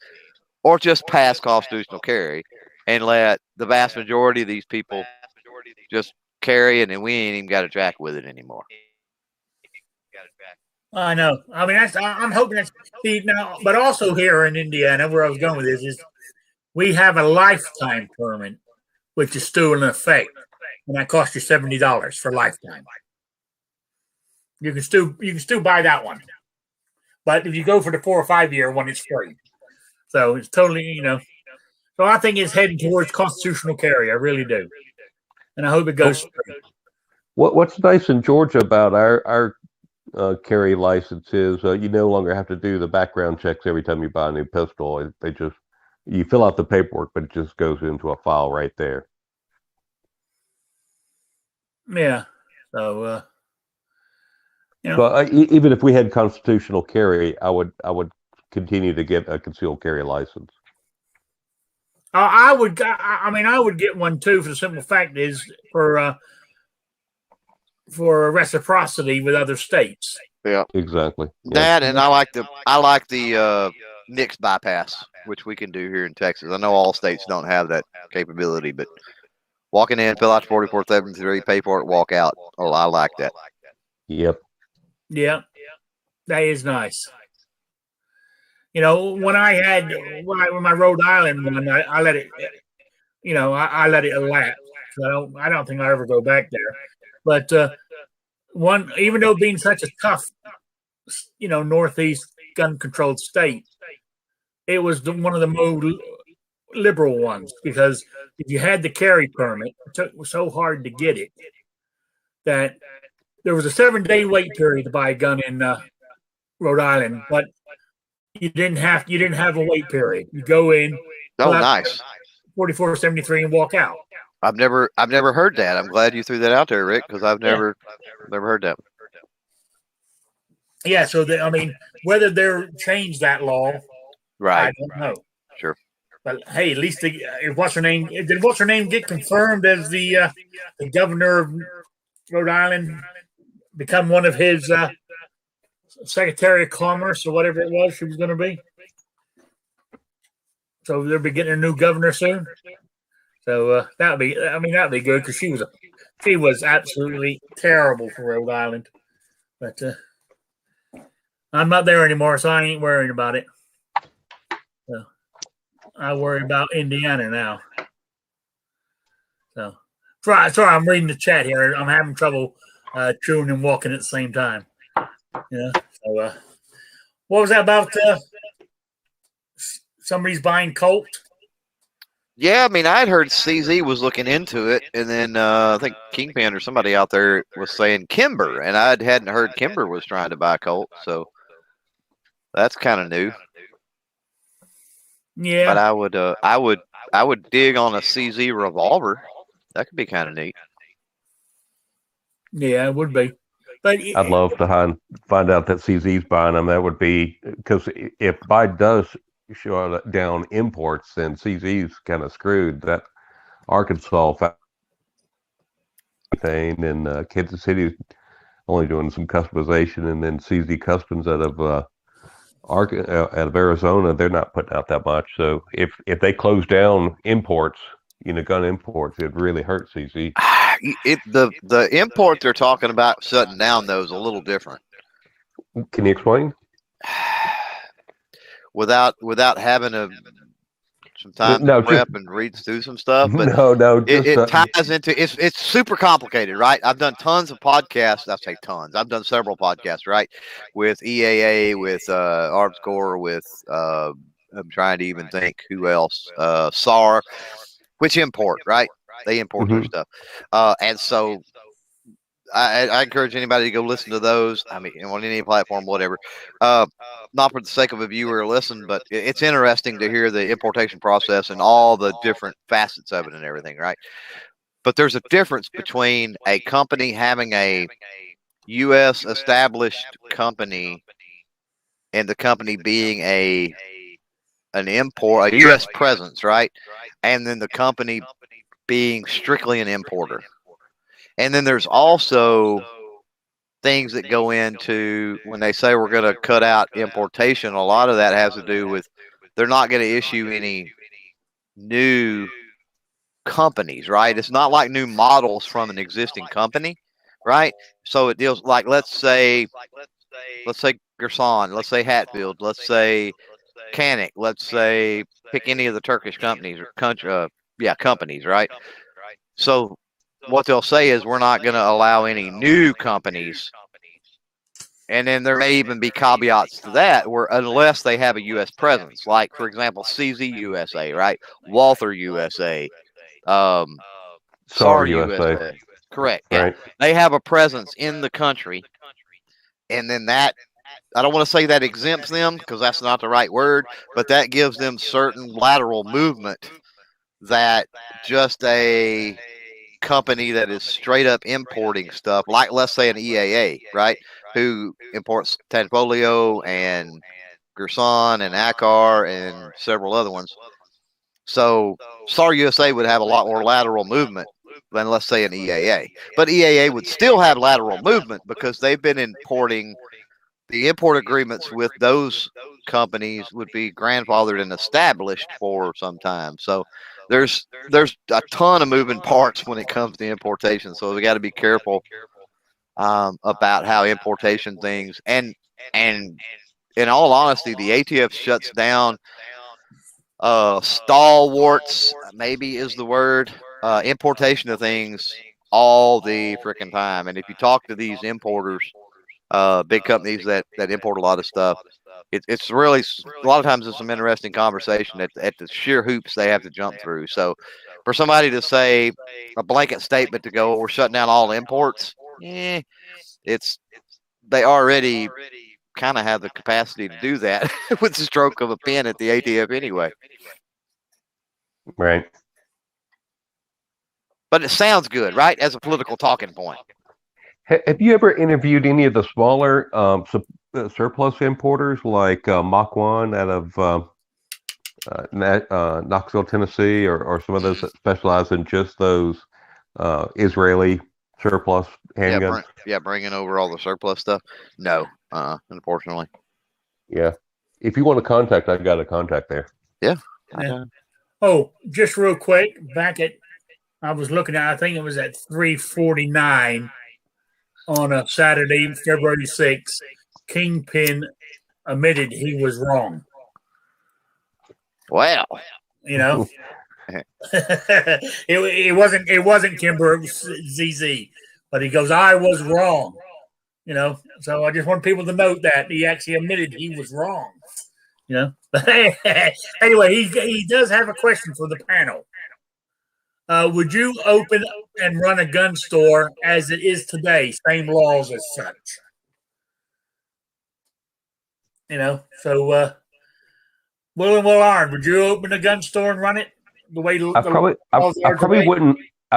or just pass constitutional carry and let the vast majority of these people just carry, and then we ain't even got to jack with it anymore. I know. I mean, I'm hoping that's now, but also here in Indiana, where I was going with this is we have a lifetime permit, which is still in effect, and that costs you $70 for lifetime. You can still buy that one, but if you go for the 4 or 5 year one, it's free. So it's totally, So I think it's heading towards constitutional carry. I really do, and I hope it goes through. What's nice in Georgia about our carry license is you no longer have to do the background checks every time you buy a new pistol. You fill out the paperwork, but it just goes into a file right there. Yeah. So, But even if we had constitutional carry, I would continue to get a concealed carry license. I would get one too, for the simple fact is for reciprocity with other states. Yeah, exactly. That, and I like the NICS bypass, which we can do here in Texas. I know all states don't have that capability, but walking in, fill out 4473, pay for it, walk out. Oh, I like that. Yep. Yeah, that is nice. When I had my Rhode Island one, I let it, I let it elapse. I don't think I'll ever go back there. But even though being such a tough, Northeast gun-controlled state, it was one of the more liberal ones, because if you had the carry permit, it was so hard to get it that there was a 7-day wait period to buy a gun in Rhode Island, but you didn't have a wait period. You go in. Oh, nice. 4473 and walk out. I've never heard that. I'm glad you threw that out there, Rick, because I've never heard that. Yeah, so whether they're changed that law, right? I don't know. Sure. But hey, at least did what's her name get confirmed as the governor of Rhode Island, become one of his Secretary of Commerce or whatever it was she was going to be? So they'll be getting a new governor soon. So that'd be good, because she was absolutely terrible for Rhode Island. But I'm not there anymore, so I ain't worrying about it. So I worry about Indiana now. So sorry, I'm reading the chat here. I'm having trouble chewing and walking at the same time. Yeah. So what was that about? Somebody's buying Colt? Yeah, I'd heard CZ was looking into it, and then I think Kingpin or somebody out there was saying Kimber, and I hadn't heard Kimber was trying to buy Colt, so that's kind of new. Yeah, but I would dig on a CZ revolver. That could be kind of neat. Yeah, it would be. But I'd love to find out that CZ's buying them. That would be, because if Biden does shut down imports, then CZ's kind of screwed. That Arkansas thing, and Kansas City only doing some customization, and then CZ Customs out of Arizona, they're not putting out that much. So if they close down imports, gun imports, it really hurt CZ. The import they're talking about shutting down, though, is a little different. Can you explain? without having some time No, to prep and read through some stuff. But no, just it ties into it's super complicated, right? I've done tons of podcasts. I say tons. I've done several podcasts, right, with EAA, with ArmsCorps, with I'm trying to even think who else. SAR, which import, right? They import their stuff, and so I encourage anybody to go listen to those. I mean, on any platform, whatever. Not for the sake of a viewer or listen, but it's interesting to hear the importation process and all the different facets of it and everything, right? But there's a difference between a company having a U.S. established company and the company being an import, a U.S. presence, right? And then the company being strictly an importer. And then there's also things that go into when they say we're going to cut out importation. A lot of that has to do with they're not going to issue any new companies, right? It's not like new models from an existing company, right? So it deals like let's say Gerson, let's say Hatfield, let's say Canik, let's say pick any of the Turkish companies or companies, right? So what they'll say is we're not going to allow any new companies. And then there may even be caveats to that where unless they have a U.S. presence, like, for example, CZ USA, right? Walther USA, SAR USA. Correct. Yeah. Right. They have a presence in the country. And then that, I don't want to say that exempts them because that's not the right word, but that gives them certain lateral movement that just a company that is straight up importing stuff, like let's say an EAA, right, who imports Tanfolio and Gerson and Akar and several other ones. So SAR USA would have a lot more lateral movement than let's say an EAA. But EAA would still have lateral movement because they've been importing. The import agreements with those companies would be grandfathered and established for some time. So there's a ton of moving parts when it comes to importation. So we got to be careful about how importation things and in all honesty, the ATF shuts down stalwarts, maybe is the word, importation of things all the freaking time. And if you talk to these importers, big companies that import a lot of stuff, it's really a lot of times it's some interesting conversation at the sheer hoops they have to jump through. So for somebody to say a blanket statement to go, we're shutting down all imports, it's they already kind of have the capacity to do that with the stroke of a pen at the ATF anyway. Right. But it sounds good, right? As a political talking point. Have you ever interviewed any of the smaller surplus importers like Mach 1 out of Knoxville, Tennessee, or some of those that specialize in just those Israeli surplus handguns? Bringing over all the surplus stuff. No, unfortunately. Yeah. If you want to contact, I've got a contact there. Yeah. Oh, just real quick, I was looking at, I think it was at 3:49 on a Saturday, February 6th. Kingpin admitted he was wrong. Wow. You know, it wasn't Kimber, it was ZZ, but he goes, I was wrong. You know, so I just want people to note that he actually admitted he was wrong. You know, anyway, he does have a question for the panel. Would you open and run a gun store as it is today? Same laws as such. You know, so Will and Will Iron, would you open a gun store and run it the way I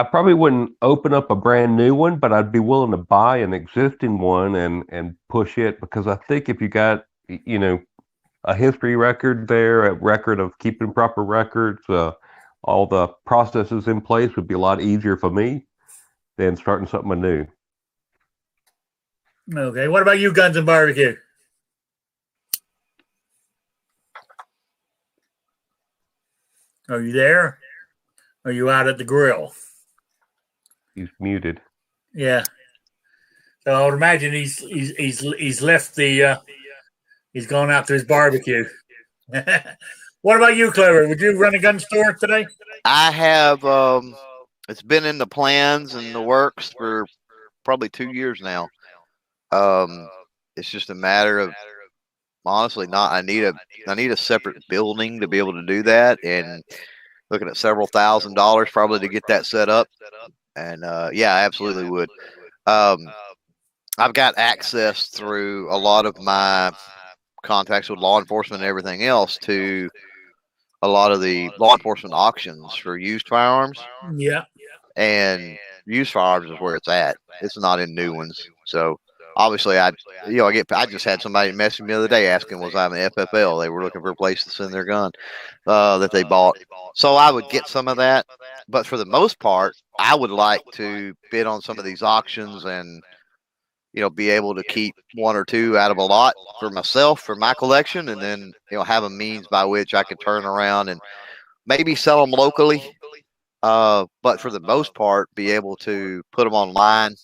probably wouldn't open up a brand new one, but I'd be willing to buy an existing one and push it, because I think if you got a history record there, a record of keeping proper records, all the processes in place would be a lot easier for me than starting something new. Okay. What about you, Guns and Barbecue? Are you there? Are you out at the grill? He's muted. Yeah. So I would imagine he's left the he's gone out to his barbecue. What about you, Clever? Would you run a gun store today? I have. It's been in the plans and the works for probably 2 years now. It's just a matter of honestly not. I need a separate building to be able to do that, and looking at several $1,000s probably to get that set up. And yeah, I absolutely would. Um, I've got access through a lot of my contacts with law enforcement and everything else to a lot of the law enforcement auctions for used firearms. Yeah. And used firearms is where it's at. It's not in new ones. So obviously, I just had somebody message me the other day asking was I an FFL. They were looking for a place to send their gun that they bought. So I would get some of that, but for the most part, I would like to bid on some of these auctions and be able to keep one or two out of a lot for myself for my collection, and then have a means by which I could turn around and maybe sell them locally. But for the most part, be able to put them online.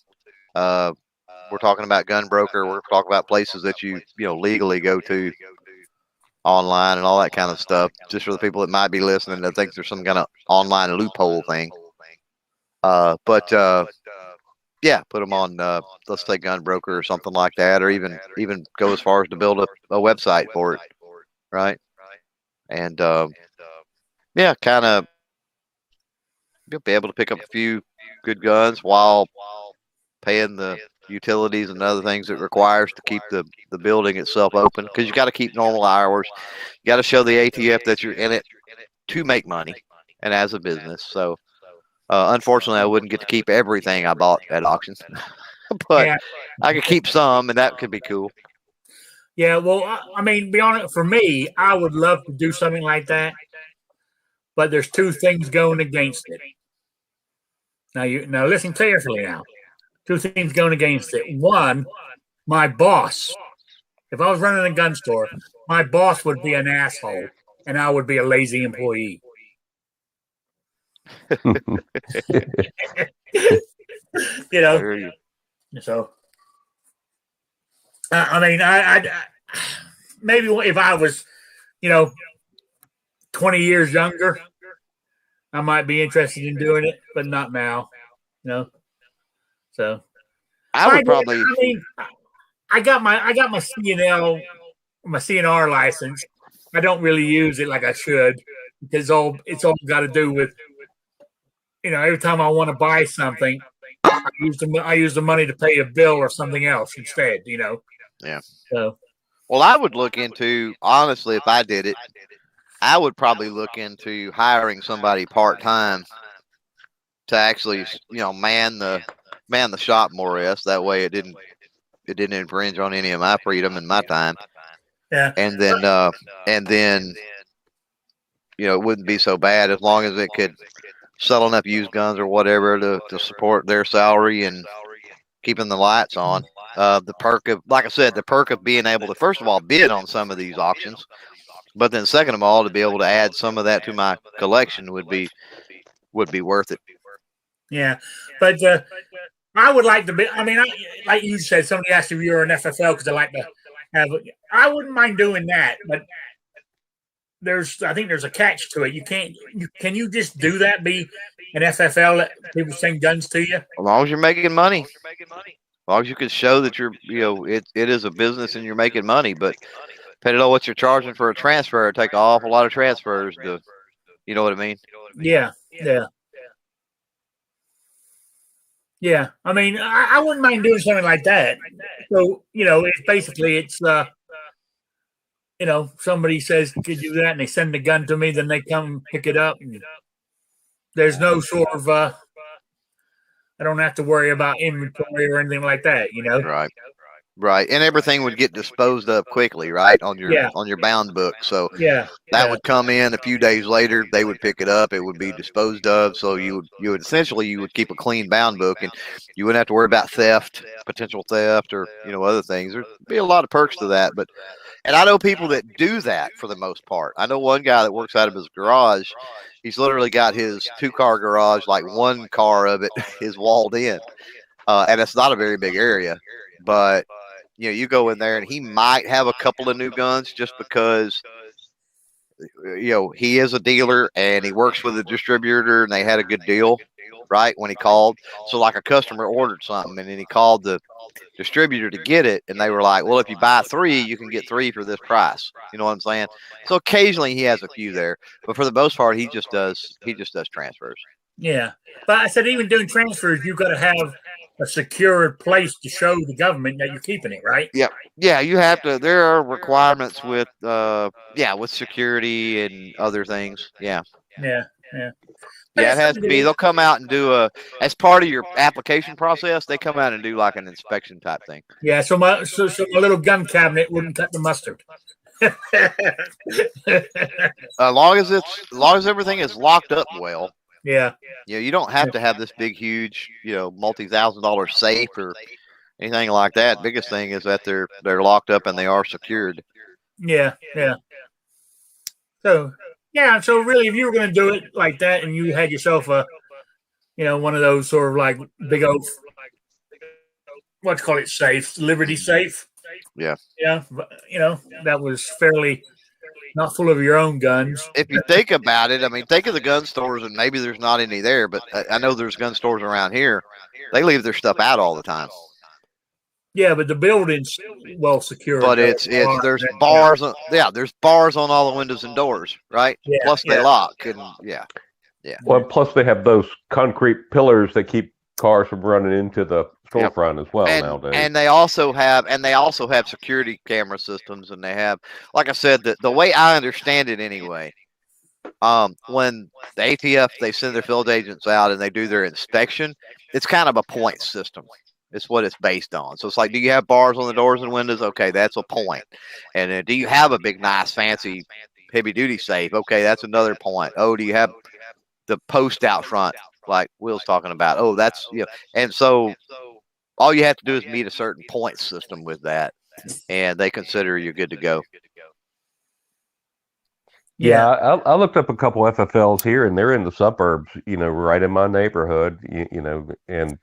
We're talking about gun broker. We're talking about places that you legally go to online and all that kind of stuff. Just for the people that might be listening that think there's some kind of online loophole thing. But yeah, put them on let's say gun broker or something like that, or even go as far as to build a website for it, right? And yeah, kind of you'll be able to pick up a few good guns while paying the utilities and other things it requires to keep the building itself open, because you got to keep normal hours. You got to show the ATF that you're in it to make money and as a business. So unfortunately, I wouldn't get to keep everything I bought at auctions, but Yeah. I could keep some, and that could be cool. Yeah, well, I mean, be honest, for me, I would love to do something like that, but there's two things going against it. Now listen carefully now. Two things going against it. One, my boss. If I was running a gun store, my boss would be an asshole, and I would be a lazy employee. So I mean, I maybe if I was, 20 years younger, I might be interested in doing it, but not now. So I would probably. I mean, I got my CNL, my CNR license. I don't really use it like I should, because it's all got to do with, every time I want to buy something, I use the money to pay a bill or something else instead. Yeah. So. Well, I would look into, honestly, if I did it, I would probably look into hiring somebody part-time to actually, man the shop more or less. That way it didn't infringe on any of my freedom and my time. Yeah. And then it wouldn't be so bad as long as it could sell enough used guns or whatever to support their salary and keeping the lights on. The perk of, like I said, being able to, first of all, bid on some of these auctions, but then second of all, to be able to add some of that to my collection would be worth it. Yeah, but I would like to be. I mean, like you said, somebody asked if you're an FFL because I like to have. I wouldn't mind doing that, but I think there's a catch to it. You can't. Can you just do that? Be an FFL? Let people send guns to you? As long as you're making money. As long as you can show that you're, it is a business and you're making money. But depending on what you're charging for a transfer, it takes an awful lot of transfers to, you know what I mean? Yeah. Yeah, I mean, I wouldn't mind doing something like that. So, it's somebody says, "Could you do that?" and they send the gun to me, then they come pick it up. And there's no sort of, I don't have to worry about inventory or anything like that, Right, and everything would get disposed of quickly, right, on your bound book. So that would come in a few days later. They would pick it up. It would be disposed of. So you would essentially keep a clean bound book, and you wouldn't have to worry about potential theft, or other things. There'd be a lot of perks to that. And I know people that do that for the most part. I know one guy that works out of his garage. He's literally got his 2-car garage, like one car of it is walled in, and it's not a very big area, but you go in there and he might have a couple of new guns just because he is a dealer and he works with a distributor, and they had a good deal, right, when he called. So like a customer ordered something, and then he called the distributor to get it, and they were like, well, if you buy 3, you can get 3 for this price. You know what I'm saying? So occasionally he has a few there, but for the most part, he just does transfers. Yeah. But I said, even doing transfers, you've got to have a secure place to show the government that you're keeping it, right? Yeah, you have to. There are requirements with with security and other things. Yeah, it has to be. They'll come out and do as part of your application process. They come out and do like an inspection type thing. Yeah. So my little gun cabinet wouldn't cut the mustard. As long as everything is locked up well. Yeah. You don't have to have this big, huge, multi-$1,000 safe or anything like that. Biggest thing is that they're locked up and they are secured. Yeah. So really, if you were going to do it like that, and you had yourself one of those sort of like big old, safes, Liberty safe. Yeah. Yeah. That was fairly not full of your own guns. If you think about it, I mean, think of the gun stores, and maybe there's not any there, but I know there's gun stores around here. They leave their stuff out all the time. Yeah, but the building's well secured. But there's bars. There's bars on all the windows and doors, right? Yeah, plus they lock, and yeah. Well, plus they have those concrete pillars that keep cars from running into the storefront as well nowadays. And they also have security camera systems, and they have, like I said, the way I understand it anyway. When the ATF, they send their field agents out and they do their inspection, it's kind of a point system. It's what it's based on. So it's like, do you have bars on the doors and windows? Okay, that's a point. And then, do you have a big, nice, fancy, heavy-duty safe? Okay, that's another point. Oh, do you have the post out front, like Will's talking about? Oh, that's And so all you have to do is meet a certain point system with that, and they consider you good to go. Yeah, I looked up a couple FFLs here, and they're in the suburbs, right in my neighborhood, and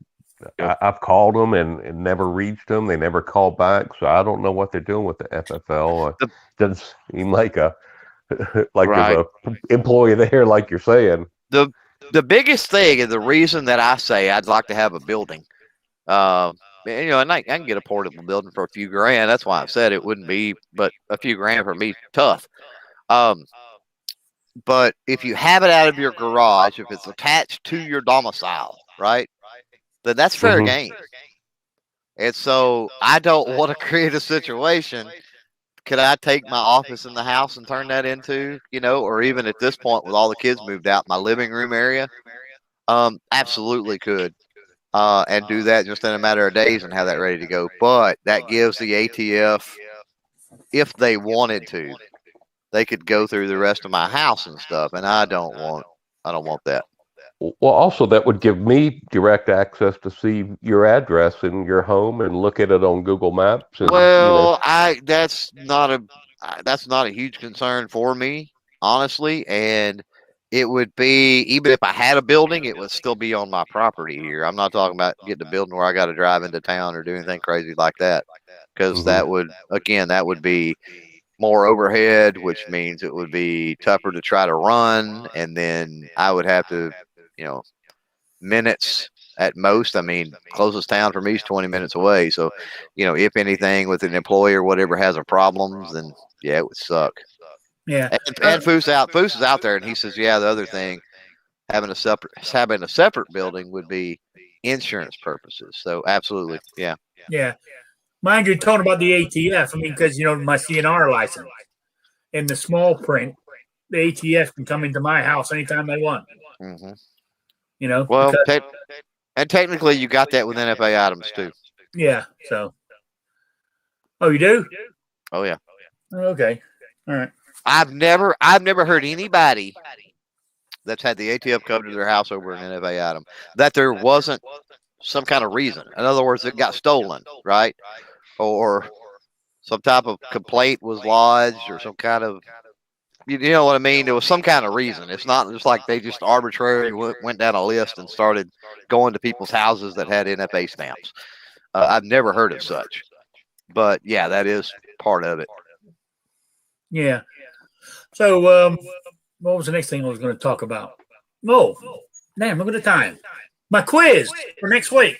I've called them and never reached them. They never called back, so I don't know what they're doing with the FFL. Doesn't seem like there's a employee there, like you're saying. The biggest thing, and the reason that I say I'd like to have a building, and I can get a portable building for a few grand. That's why I said it wouldn't be, but a few grand for me, tough. But if you have it out of your garage, if it's attached to your domicile, right, then that's fair game. And so I don't want to create a situation. Could I take my office in the house and turn that into, or even at this point with all the kids moved out, my living room area? Absolutely could. And do that just in a matter of days and have that ready to go. But that gives the ATF, if they wanted to, they could go through the rest of my house and stuff, and I don't want that. Well, also that would give me direct access to see your address and your home and look at it on Google Maps. And, that's not a huge concern for me, honestly. And it would be, even if I had a building, it would still be on my property here. I'm not talking about getting a building where I got to drive into town or do anything crazy like that, because that would be more overhead, which means it would be tougher to try to run, and then I would have to, minutes at most. I mean, closest town for me is 20 minutes away. So, if anything with an employee or whatever has a problem, then it would suck. Yeah. And Foos is out there, and he says, the other thing, having a separate building would be insurance purposes. So absolutely. Yeah. Yeah. Mind you, talking about the ATF, I mean, because, my CNR license, in the small print, the ATF can come into my house anytime they want. Mm-hmm. Well, and technically you got that with NFA items too. Yeah. So. Oh, you do? Oh yeah. Okay. All right. I've never heard anybody that's had the ATF come to their house over an NFA item that there wasn't some kind of reason. In other words, it got stolen, right? Or some type of complaint was lodged, or some kind of, you know what I mean? There was some kind of reason. It's not just like they just arbitrarily went down a list and started going to people's houses that had NFA stamps. I've never heard of such. But, that is part of it. Yeah. So, what was the next thing I was going to talk about? Oh, damn, look at the time. My quiz for next week,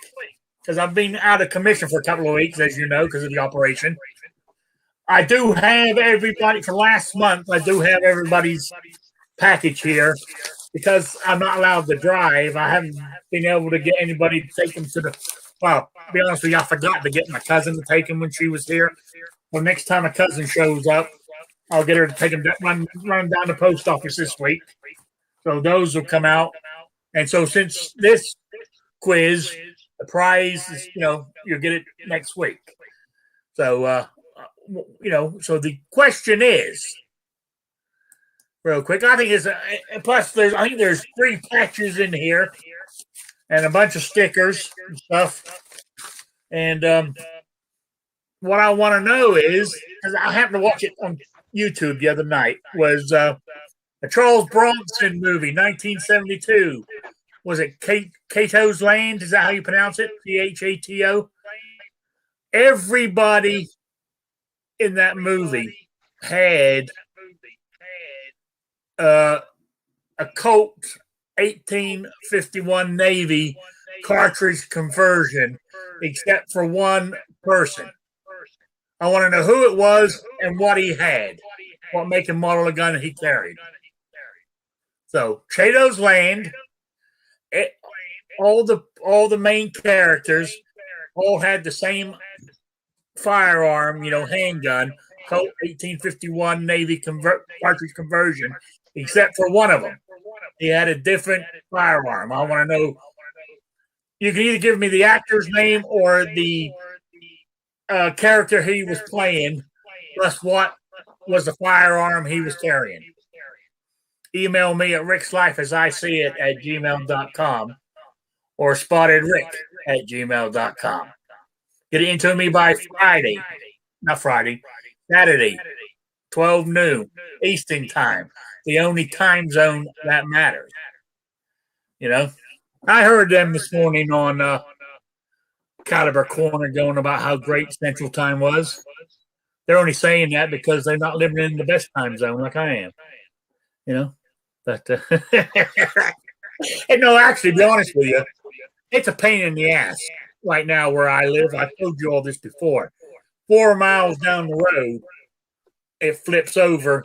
because I've been out of commission for a couple of weeks, as you know, because of the operation. I do have everybody for last month. I do have everybody's package here because I'm not allowed to drive. I haven't been able to get anybody to take them to the. Well, to be honest with you, I forgot to get my cousin to take him when she was here. Well, next time my cousin shows up, I'll get her to take him run down the post office this week. So those will come out. And so since this quiz, the prize is, you'll get it next week. So, so the question is, real quick, I think there's 3 patches in here and a bunch of stickers and stuff. And what I want to know is, because I happened to watch it on YouTube the other night, was a Charles Bronson movie, 1972. Was it Cato's Land? Is that how you pronounce it? Phato? Everybody in that movie had a Colt 1851 Navy cartridge conversion, except for one person. I want to know who it was and what he had, what make and model of gun he carried. So, Cato's Land, all the main characters all had the same firearm, handgun, Colt 1851 Navy cartridge conversion, except for one of them. He had a different firearm. I want to know. You can either give me the actor's name or the character he was playing, plus what was the firearm he was carrying. Email me at rickslifeasiseeit@gmail.com or spottedrick@gmail.com. Get it into me by Saturday, 12 noon, Eastern time, the only time zone that matters. I heard them this morning on Caliber Corner going about how great Central Time was. They're only saying that because they're not living in the best time zone like I am. But and no, actually, to be honest with you, it's a pain in the ass right now where I live. I've told you all this before. 4 miles down the road, it flips over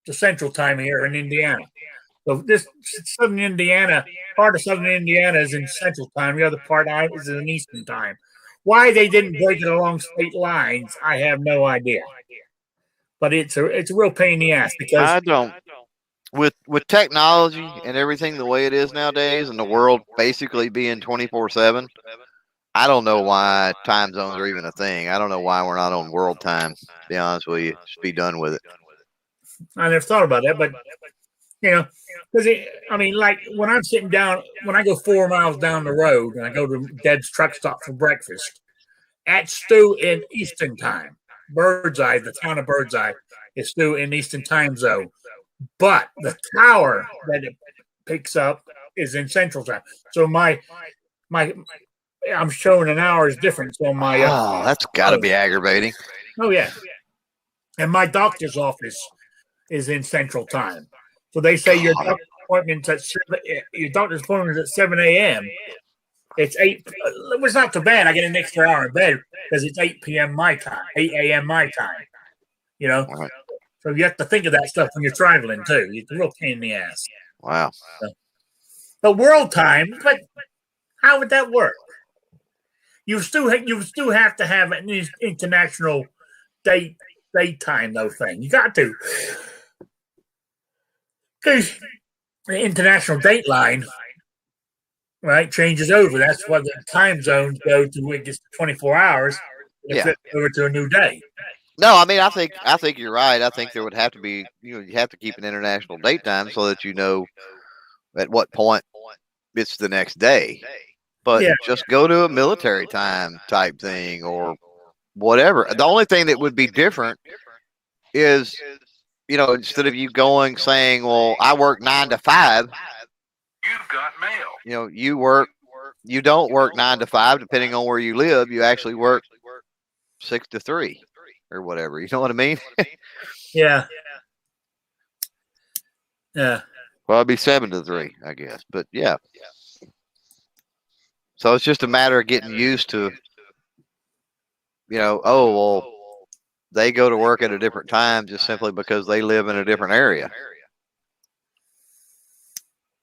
to Central Time here in Indiana. So this Southern Indiana, part of Southern Indiana is in Central Time. The other part is in Eastern Time. Why they didn't break it along state lines, I have no idea. But it's a real pain in the ass because I don't. With technology and everything the way it is nowadays, and the world basically being 24/7, I don't know why time zones are even a thing. I don't know why we're not on world time. To be honest with you, just be done with it. I never thought about that, but because like when I'm sitting down, when I go 4 miles down the road and I go to Deb's truck stop for breakfast, at Stew in Eastern Time, Birdseye, the town of Birdseye, is Stew in Eastern Time Zone. But the tower that it picks up is in Central Time. So my I'm showing an hour's difference on my. That's got to be aggravating. Oh yeah, and my doctor's office is in Central Time, so they say your doctor's appointment's at 7 a.m. It's 8. It was not too bad. I get an extra hour in bed because it's 8 p.m. my time, 8 a.m. my time. Right. So you have to think of that stuff when you're traveling too. It's a real pain in the ass. Wow. But world time, but how would that work? You still have to have an international daytime though thing. You got to, because the international date line, right, changes over. That's what the time zones go to. It gets to 24 hours. It flips over to a new day. No, I mean, I think you're right. I think there would have to be, you have to keep an international date time so that you know at what point it's the next day. But just go to a military time type thing or whatever. The only thing that would be different is, instead of you saying, well, I work 9 to 5. You've got mail. You don't work 9 to 5, depending on where you live. You actually work 6 to 3. Or whatever, you know what I mean? Yeah. Yeah. Well, it'd be 7-3, I guess. But yeah. So it's just a matter of getting used to, oh, well, they go to work at a different time just simply because they live in a different area.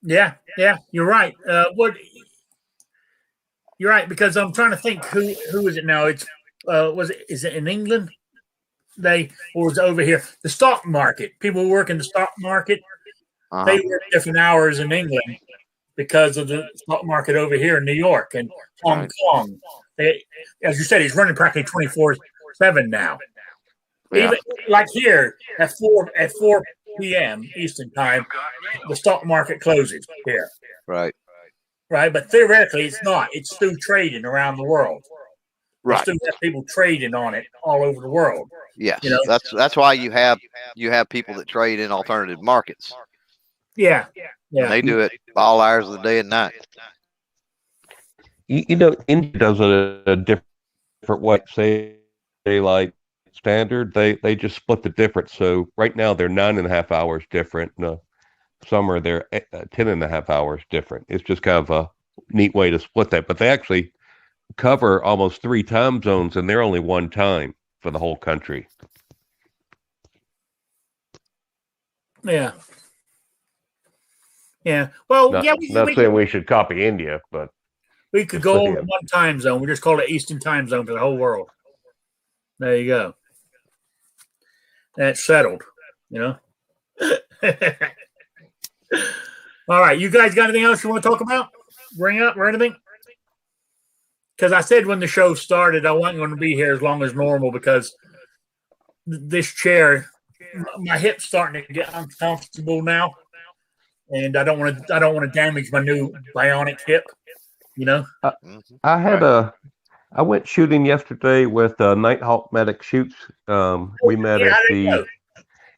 Yeah, you're right. You're right, because I'm trying to think who is it now? It's is it in England? Or was it over here? The stock market. People who work in the stock market, they work different hours in England because of the stock market over here in New York and Hong Kong. As you said, he's running practically 24/7 now. Yeah. Even like here at 4 p.m. Eastern time, the stock market closes here. Right. But theoretically, it's not. It's still trading around the world. Right. They still have people trading on it all over the world. Yes, that's why you have people that trade in alternative markets. Yeah. And they do it all hours of the day and night. India does it a different way. Say like standard, they just split the difference. So right now they're 9.5 hours different. No, summer they're 10.5 hours different. It's just kind of a neat way to split that. But they actually cover almost 3 time zones, and they're only one time for the whole country. Yeah. Well, not saying we should copy India, but we could go over one time zone. We just call it Eastern time zone for the whole world. There you go. That's settled. All right, you guys got anything else you want to talk about? Bring up or anything? Because I said when the show started, I wasn't going to be here as long as normal because this chair, my hip's starting to get uncomfortable now, and I don't want to damage my new bionic hip. I went shooting yesterday with Nighthawk Medic Shoots. We met at the.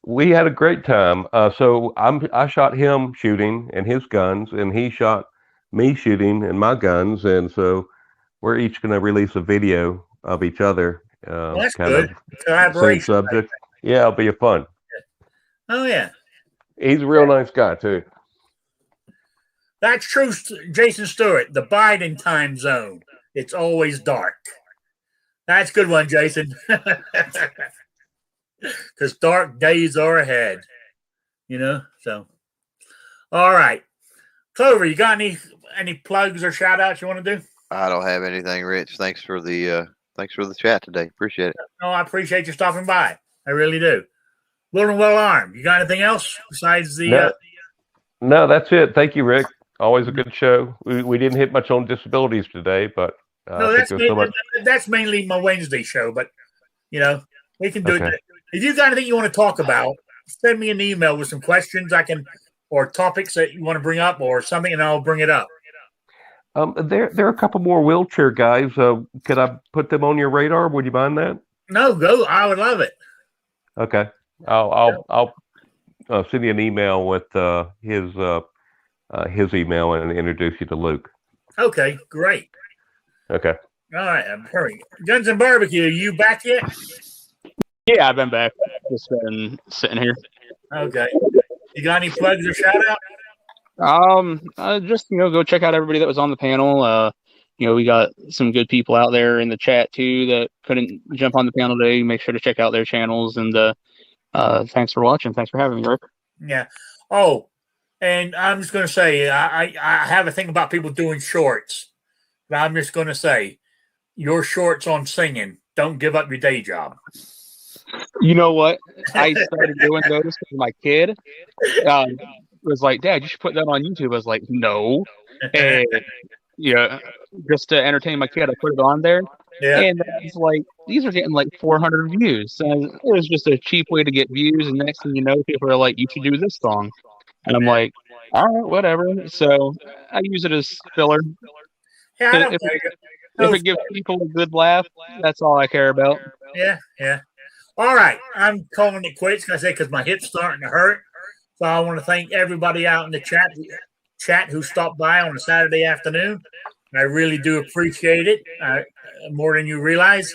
We had a great time. So I shot him shooting and his guns, and he shot me shooting and my guns, and so we're each going to release a video of each other. That's kind good. of Collaboration. Same subject. Yeah, it'll be fun. Oh yeah. He's a real nice guy too. That's true, Jason Stewart. The Biden time zone. It's always dark. That's a good one, Jason. Because dark days are ahead. So. All right. Clover, you got any plugs or shout outs you want to do? I don't have anything, Rich. Thanks for the chat today. Appreciate it. No, I appreciate you stopping by. I really do. Well and well armed. You got anything else besides the No, that's it. Thank you, Rick. Always a good show. We didn't hit much on disabilities today, but no, that's mainly my Wednesday show. But we can do it. If you got anything you want to talk about, send me an email with some questions or topics that you want to bring up or something, and I'll bring it up. There are a couple more wheelchair guys. Could I put them on your radar? Would you mind that? No, go. I would love it. Okay, I'll send you an email with his email and introduce you to Luke. Okay, great. Okay. All right, I'm hurrying. Guns and Barbecue, you back yet? Yeah, I've been back. Just been sitting here. Okay. You got any plugs or shout out? Just go check out everybody that was on the panel. We got some good people out there in the chat too that couldn't jump on the panel today. Make sure to check out their channels, and thanks for watching. Thanks for having me, Rick. Yeah. Oh, and I'm just going to say I have a thing about people doing shorts. But I'm just going to say your shorts on singing. Don't give up your day job. You know what? I started doing those because my kid was like, "Dad, you should put that on YouTube." I was like, "No." And just to entertain my kid, I put it on there. Yeah. And it's like, these are getting like 400 views. And it was just a cheap way to get views. And next thing you know, people are like, "You should do this song." And I'm like, all right, whatever. So I use it as filler. Yeah, if it gives people a good laugh, that's all I care about. Yeah. All right. I'm calling it quits, because my hip's starting to hurt. So I want to thank everybody out in the chat who stopped by on a Saturday afternoon. I really do appreciate it, more than you realize.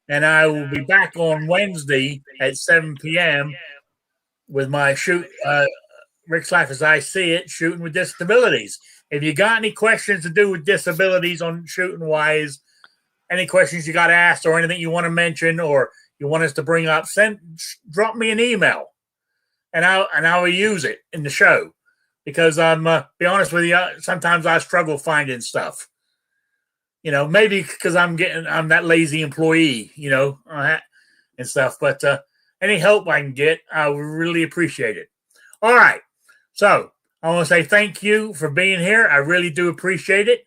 And I will be back on Wednesday at 7 p.m. with my Rick's Life as I See It, Shooting with Disabilities. If you got any questions to do with disabilities on shooting wise, any questions you got asked or anything you want to mention or you want us to bring up, drop me an email, and I will use it in the show. Because I'm be honest with you, sometimes I struggle finding stuff. Maybe because I'm that lazy employee, and stuff. But any help I can get, I would really appreciate it. All right. So I want to say thank you for being here. I really do appreciate it.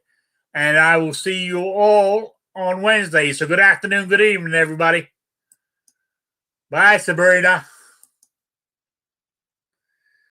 And I will see you all on Wednesday. So good afternoon, good evening, everybody. Bye, Sabrina.